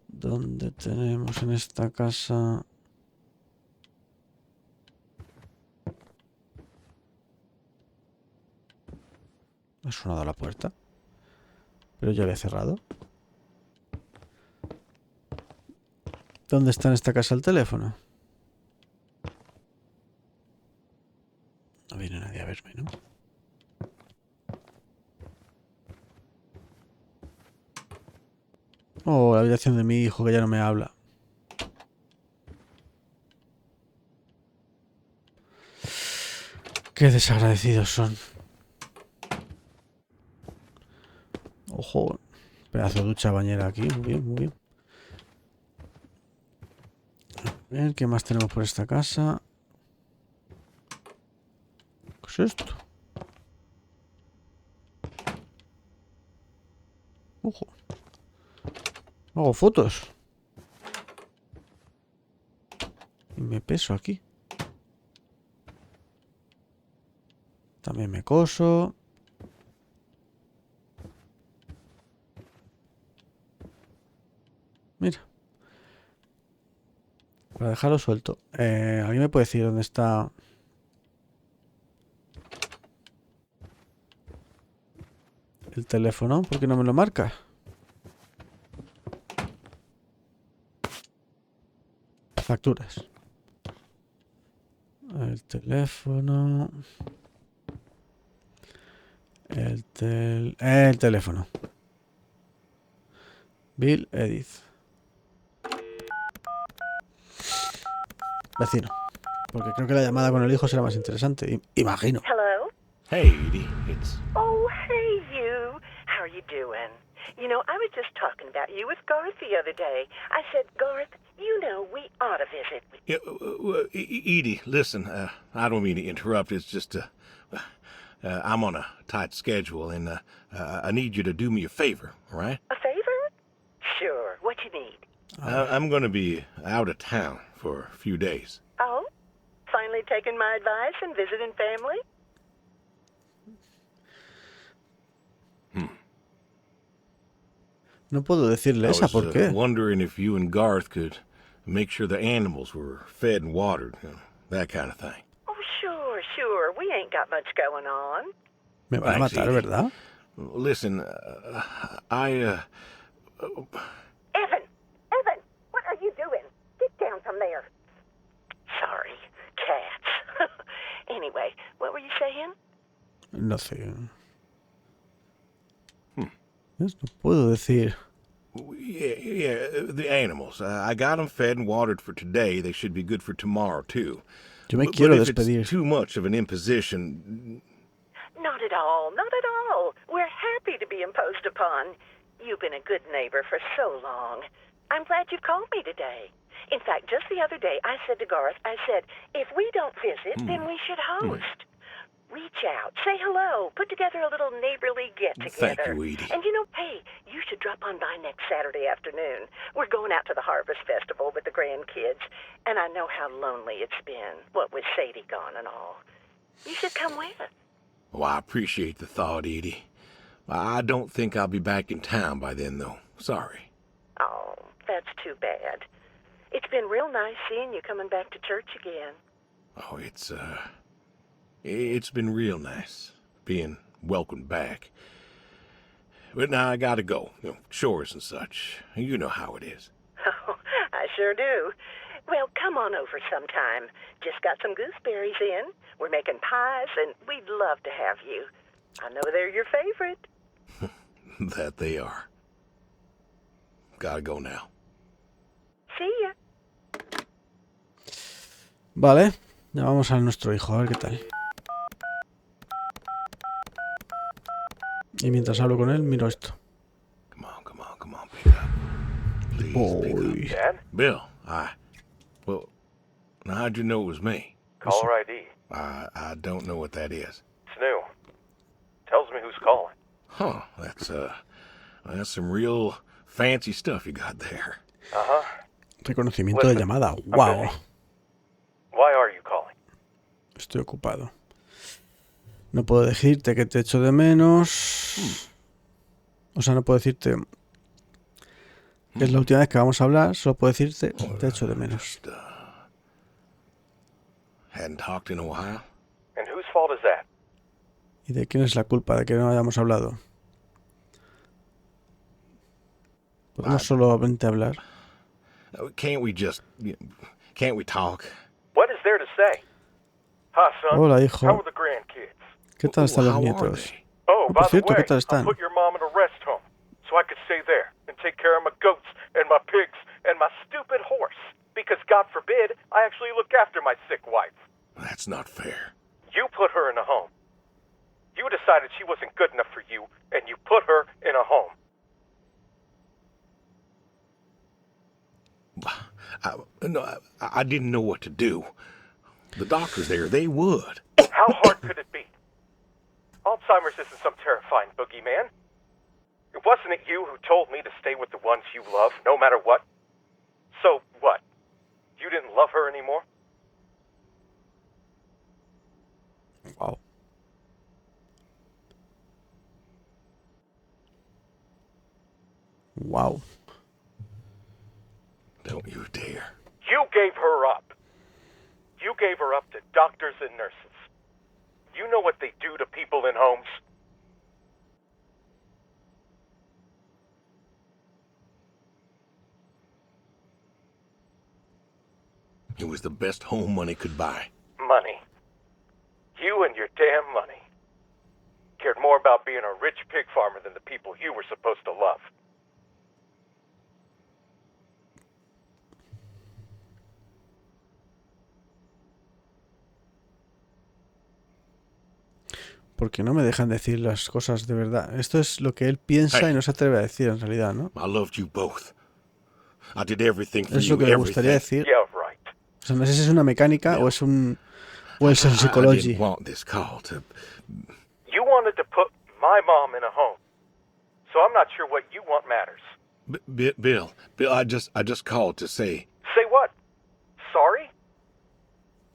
¿Dónde tenemos en esta casa? Ha sonado la puerta. Pero ya había cerrado. ¿Dónde está en esta casa el teléfono? No viene nadie a verme, ¿no? Oh, la habitación de mi hijo que ya no me habla. Qué desagradecidos son. Ojo, pedazo de ducha bañera aquí. Muy bien, muy bien. A ver, ¿qué más tenemos por esta casa? ¿Qué es esto? Ojo. Hago fotos. Y me peso aquí. También me coso. Mira. Para dejarlo suelto. ¿Alguien me puede decir dónde está? El teléfono, ¿por qué no me lo marca? Facturas. El teléfono. El teléfono. Bill Edith. Vecino. Porque creo que la llamada con el hijo será más interesante. Imagino. Hello? Hey, Edie. It's... Oh, hey, you. How are you doing? You know, I was just talking about you with Garth the other day. I said, Garth, you know, we ought to visit. Yeah, Edie, listen, I don't mean to interrupt. It's just, I'm on a tight schedule, and I need you to do me a favor, all right? A favor? Sure. What you need? I'm going to be out of town for a few days. Oh? Finally taking my advice and visiting family? No puedo decirle I esa, was ¿por qué? wondering if you and Garth could make sure the animals were fed and watered, you know, that kind of thing. Oh, sure. We ain't got much going on. Me van a Thanks, matar, Edie. ¿verdad? Listen, Evan, what are you doing? Get down from there. Sorry. Nothing. ¿Ves? No puedo decir. Yeah, the animals. I got them fed and watered for today. They should be good for tomorrow, too. Yo me But quiero if despedir. it's too much of an imposition... Not at all, not at all. We're happy to be imposed upon. You've been a good neighbor for so long. I'm glad you called me today. In fact, just the other day, I said to Garth, I said, if we don't visit, then we should host. Reach out, say hello, put together a little neighborly get-together. Thank you, Edie. And you know, hey, you should drop on by next Saturday afternoon. We're going out to the Harvest Festival with the grandkids, and I know how lonely it's been, what with Sadie gone and all. You should come with us. Oh, I appreciate the thought, Edie. I don't think I'll be back in town by then, though. Sorry. Oh, that's too bad. It's been real nice seeing you coming back to church again. Oh, it's been real nice being welcomed back. But now I gotta go. Chores and such. You know how it is. Oh, I sure do. Well, come on over sometime. Just got some gooseberries in. We're making pies, and we'd love to have you. I know they're your favorite. That they are. Gotta go now. See ya. Vale, ya vamos a nuestro hijo, a ver qué tal. Y mientras hablo con él, miro esto. Come on, pick up. Please, pick Boy. up. Dad? Bill, well, now how'd you know it was me? Caller ID. I don't know what that is. It's new. Tells me who's calling. Huh, that's some real fancy stuff you got there. Uh-huh. Reconocimiento de Listen, llamada. I'm Wow. busy. Why are you calling? Estoy ocupado. No puedo decirte que te echo de menos. O sea, no puedo decirte que es la última vez que vamos a hablar. Solo puedo decirte que te echo de menos. Hadn't talked in a while. And whose fault is that? ¿Y de quién es la culpa de que no hayamos hablado? ¿Podemos solamente hablar? Can't we talk? What is there to say? Hi, son. Hola, hijo. How are the grandkids? ¿Qué tal están los How are nietos? they? Oh, por by the cierto, way, ¿qué tal I están? put your mom in a rest home so I could stay there and take care of my goats and my pigs and my stupid horse. Because God forbid, I actually look after my sick wife. That's not fair. You put her in a home. You decided she wasn't good enough for you, and you put her in a home. I didn't know what to do. The doctors there, they would. How hard could it be? Alzheimer's isn't some terrifying boogeyman. It wasn't it you who told me to stay with the ones you love, no matter what? So what? You didn't love her anymore? Wow. Wow. Don't you dare. You gave her up. You gave her up to doctors and nurses. You know what they do to people in homes. It was the best home money could buy. Money. You and your damn money. Cared more about being a rich pig farmer than the people you were supposed to love. Porque no me dejan decir las cosas de verdad. Esto es lo que él piensa Hey. y no se atreve a decir en realidad, ¿no? I loved you both. I did everything for Es you, lo que me gustaría everything. decir. Yeah, right. O sea, no sé si es una mecánica o es un... o es en I psicología. didn't want this call to... You wanted to put my mom in a home. So I'm not sure what you want matters. Bill, I just called to say... Say what? Sorry?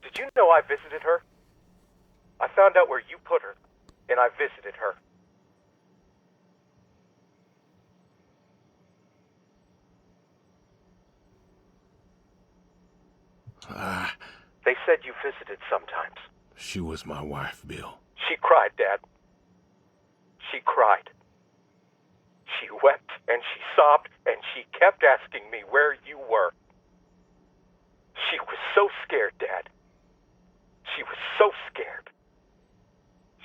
Did you know I visited her? I found out where you put her, and I visited her. They said you visited sometimes. She was my wife, Bill. She cried, Dad. She cried. She wept and she sobbed and she kept asking me where you were. She was so scared, Dad. She was so scared.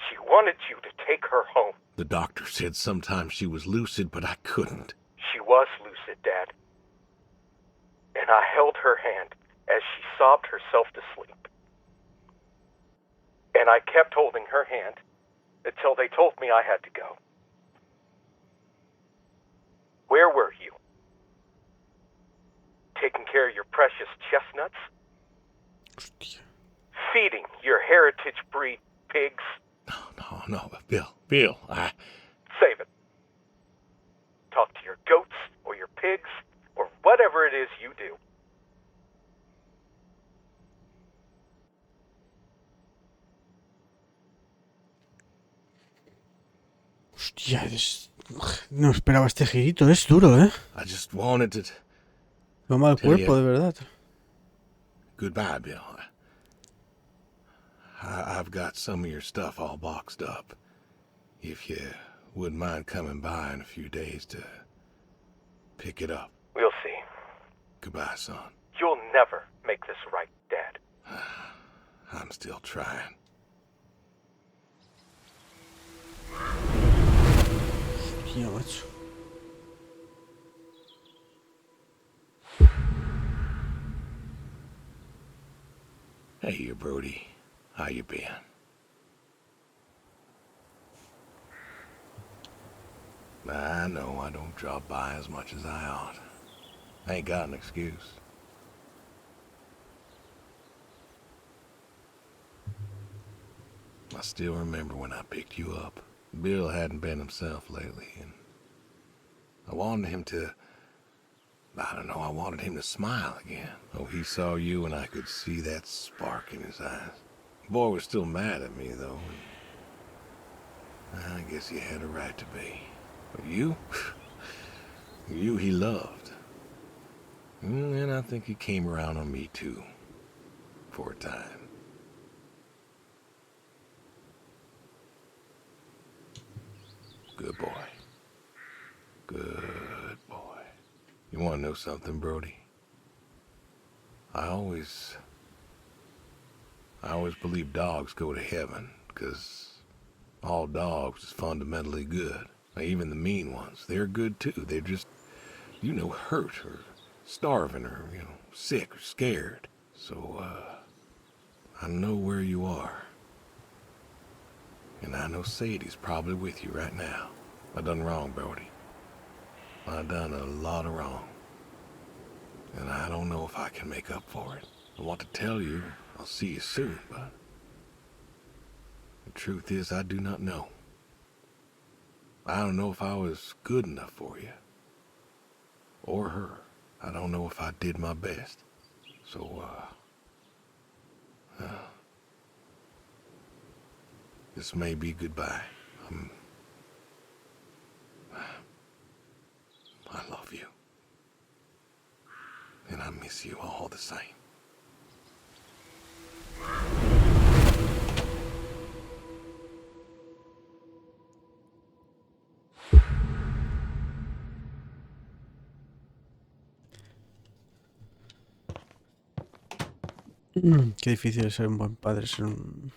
She wanted you to take her home. The doctor said sometimes she was lucid, but I couldn't. She was lucid, Dad. And I held her hand as she sobbed herself to sleep. And I kept holding her hand until they told me I had to go. Where were you? Taking care of your precious chestnuts? Hostia. Feeding your heritage breed pigs? No, Bill, Save it. Talk to your goats or your pigs or whatever it is you do. Hostia, no esperaba este girito, es duro, ¿eh? I just wanted to Va mal Tell cuerpo, you. de verdad. Goodbye, Bill. I've got some of your stuff all boxed up. If you wouldn't mind coming by in a few days to pick it up. We'll see. Goodbye, son. You'll never make this right, Dad. I'm still trying. Hostia, macho. Hey, you Brody. How you been? I know I don't drop by as much as I ought. I ain't got an excuse. I still remember when I picked you up. Bill hadn't been himself lately, and I wanted him to... I wanted him to smile again. Oh, he saw you and I could see that spark in his eyes. The boy was still mad at me, though. And I guess he had a right to be. But you? You he loved. And I think he came around on me, too. For a time. Good boy. Good boy. You want to know something, Brody? I always believe dogs go to heaven, because all dogs is fundamentally good. Even the mean ones, they're good too. They're just, hurt or starving or, sick or scared. So, I know where you are. And I know Sadie's probably with you right now. I done wrong, Brody. I done a lot of wrong. And I don't know if I can make up for it. I want to tell you I'll see you soon, but the truth is I do not know. I don't know if I was good enough for you. Or her. I don't know if I did my best. So, this may be goodbye. I love you. And I miss you all the same. Qué difícil es ser un buen padre, ser un...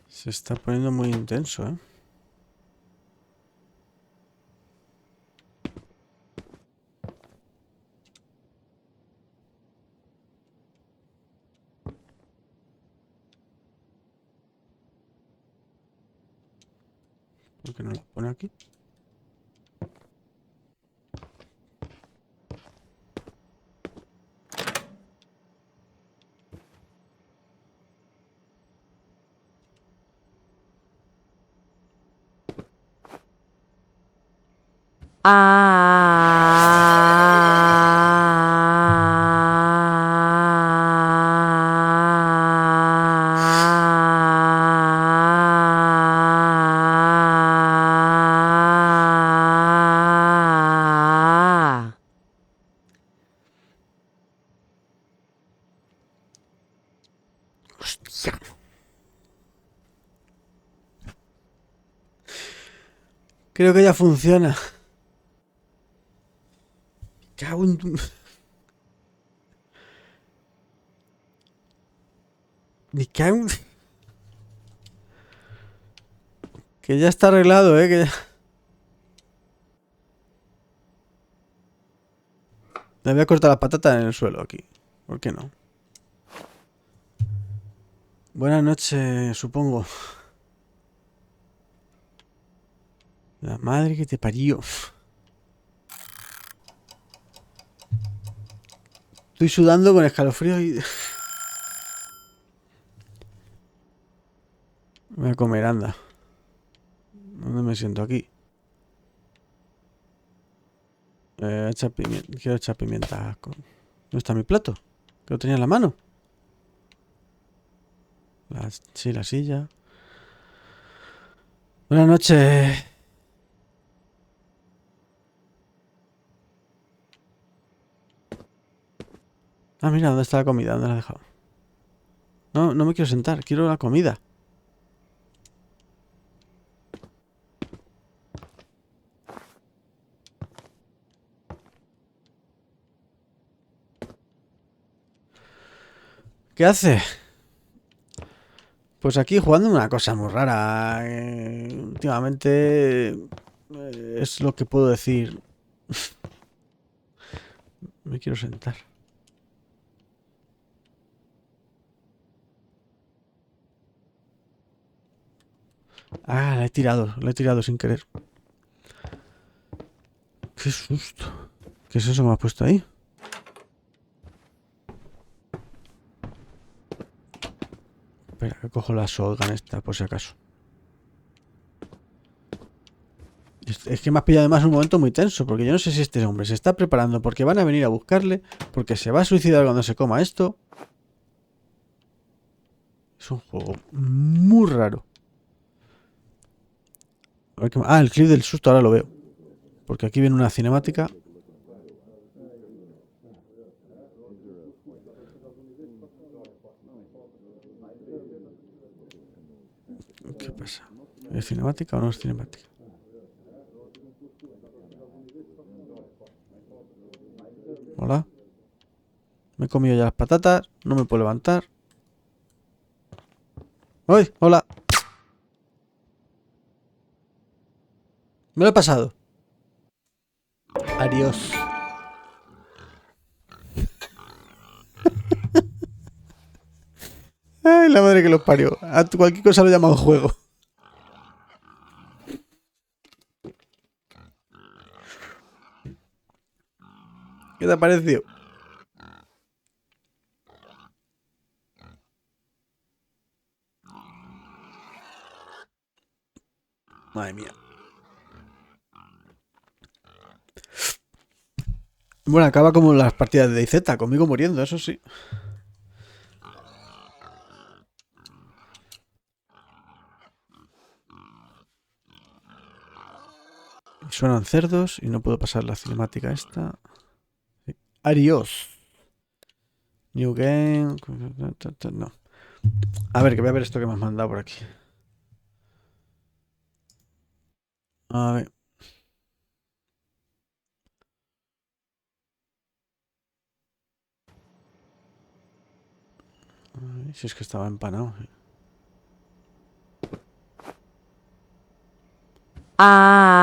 Se está poniendo muy intenso, ¿eh? ¿Por qué no la pone aquí? Hostia. Creo que ya funciona. Cago en tu... Me cago en... Que ya está arreglado, que ya... Le voy a cortar la patata en el suelo aquí. ¿Por qué no? Buenas noches, supongo. La madre que te parió. Estoy sudando con escalofríos y... Me voy a comer, anda. ¿Dónde me siento? Aquí. Quiero echar pimienta. ¿Dónde está mi plato? Que lo tenía en la mano. Sí, la silla. Buenas noches. Ah, mira, ¿dónde está la comida? ¿Dónde la he dejado? No, no me quiero sentar. Quiero la comida. ¿Qué hace? Pues aquí jugando una cosa muy rara. Últimamente es lo que puedo decir. Me quiero sentar. Ah, la he tirado sin querer. Qué susto. ¿Qué es eso que me has puesto ahí? Espera, que cojo la shotgun esta, por si acaso. Es que me has pillado además un momento muy tenso, porque yo no sé si este hombre se está preparando porque van a venir a buscarle, porque se va a suicidar cuando se coma esto. Es un juego muy raro. A ver el clip del susto ahora lo veo. Porque aquí viene una cinemática. ¿Qué pasa? ¿Es cinemática o no es cinemática? Hola. Me he comido ya las patatas. No me puedo levantar. ¡Uy! ¡Hola! Me lo he pasado. Adiós. Ay, la madre que los parió. A cualquier cosa lo llaman juego. ¿Qué te ha parecido? Madre mía. Bueno, acaba como las partidas de DayZ, conmigo muriendo, eso sí. Suenan cerdos y no puedo pasar la cinemática esta. Adios. New game. No. A ver, que voy a ver esto que me has mandado por aquí. A ver. Ay, si es que estaba empanado. Ah,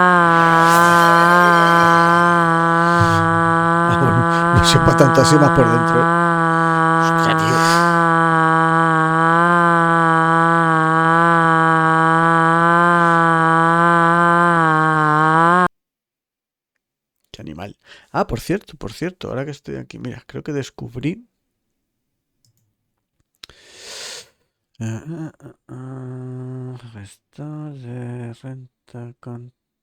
bueno, no sepa tanto así más por dentro, Hostia, tío. Qué animal. Ah, por cierto, ahora que estoy aquí, mira, creo que descubrí. Gestor de renta con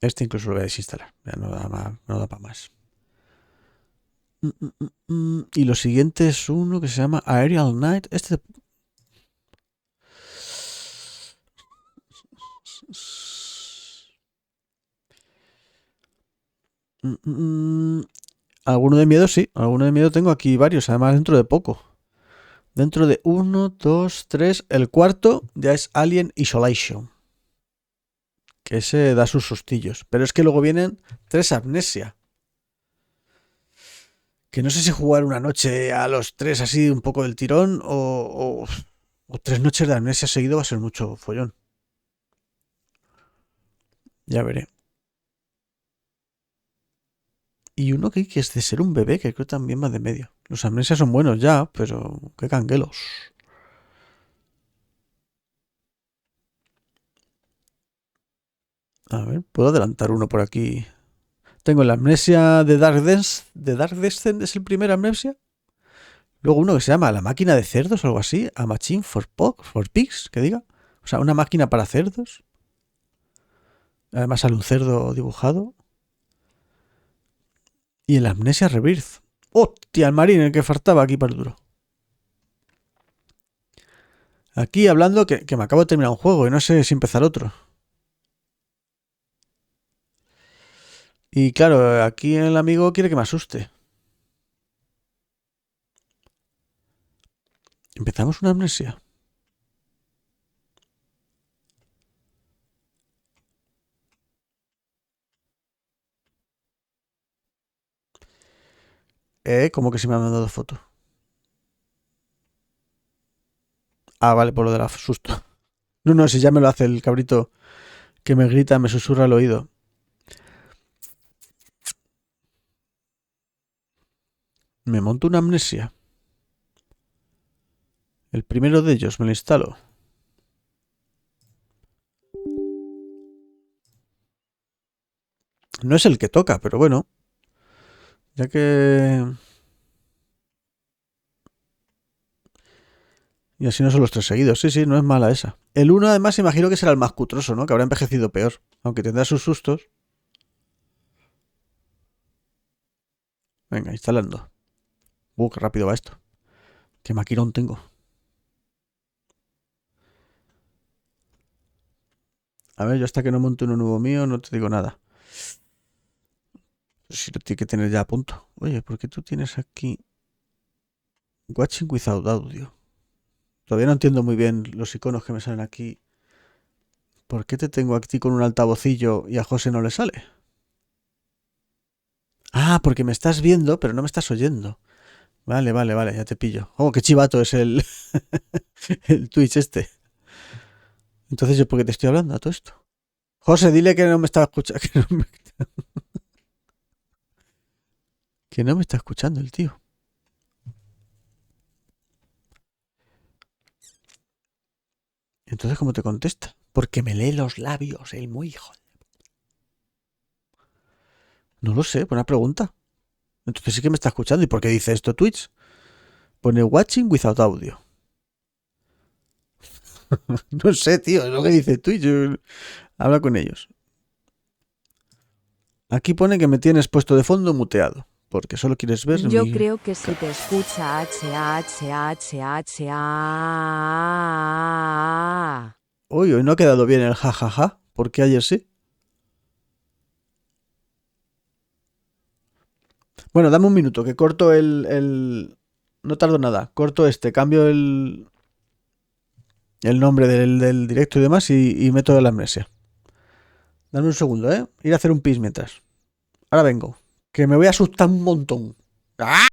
Este incluso lo voy a desinstalar. Ya no da para más. Y lo siguiente es uno que se llama Aerial Night. Alguno de miedo, sí. Alguno de miedo tengo aquí varios. Además, dentro de poco. Dentro de 1, 2, 3. El cuarto ya es Alien Isolation. Que ese da sus sustillos. Pero es que luego vienen 3 Amnesia. Que no sé si jugar una noche a los 3 así un poco del tirón o 3 noches de Amnesia seguido va a ser mucho follón. Ya veré. Y uno que es de ser un bebé, que creo también va de medio. Los Amnesias son buenos ya, pero qué canguelos. A ver, puedo adelantar uno por aquí. Tengo la Amnesia de Dark Descent, es el primer Amnesia. Luego uno que se llama La máquina de cerdos o algo así. A Machine for Pigs, que diga. O sea, una máquina para cerdos. Además sale un cerdo dibujado. Y el Amnesia Rebirth. ¡Hostia, el marín, el que faltaba aquí para el duro! Aquí hablando que me acabo de terminar un juego y no sé si empezar otro. Y claro, aquí el amigo quiere que me asuste. ¿Empezamos una amnesia? ¿Cómo que se me han mandado fotos? Ah, vale, por lo del susto. No, si ya me lo hace el cabrito que me grita, me susurra al oído. Me monto una amnesia. El primero de ellos me lo instalo. No es el que toca, pero bueno. Ya que... Y así no son los 3 seguidos. Sí, no es mala esa. El uno además imagino que será el más cutroso, ¿no? Que habrá envejecido peor. Aunque tendrá sus sustos. Venga, instalando. Qué rápido va esto. Qué maquinón tengo. A ver, yo hasta que no monte uno nuevo mío no te digo nada. Si lo tiene que tener ya a punto. Oye, ¿por qué tú tienes aquí Watching Without Audio? Todavía no entiendo muy bien los iconos que me salen aquí. ¿Por qué te tengo aquí con un altavocillo y a José no le sale? Ah, porque me estás viendo, pero no me estás oyendo. Vale, ya te pillo. Oh, qué chivato es el, el Twitch este. Entonces, ¿yo por qué te estoy hablando a todo esto? José, dile que no me estaba escuchando. Que no me está escuchando el tío. Entonces, ¿cómo te contesta? Porque me lee los labios, el muy hijo. No lo sé, buena pregunta. Entonces sí que me está escuchando. ¿Y por qué dice esto Twitch? Pone Watching Without Audio. No sé, tío, es lo que dice Twitch. Habla con ellos. Aquí pone que me tienes puesto de fondo muteado. Porque solo quieres ver Yo mi... creo que si te escucha Uy, hoy no ha quedado bien el jajaja. ¿Por qué ayer sí? Bueno, dame un minuto, que corto No tardo nada. Corto cambio el nombre del directo y demás y meto la amnesia. Dame un segundo, ¿eh? Ir a hacer un pis mientras. Ahora vengo. Que me voy a asustar un montón. ¡Ah!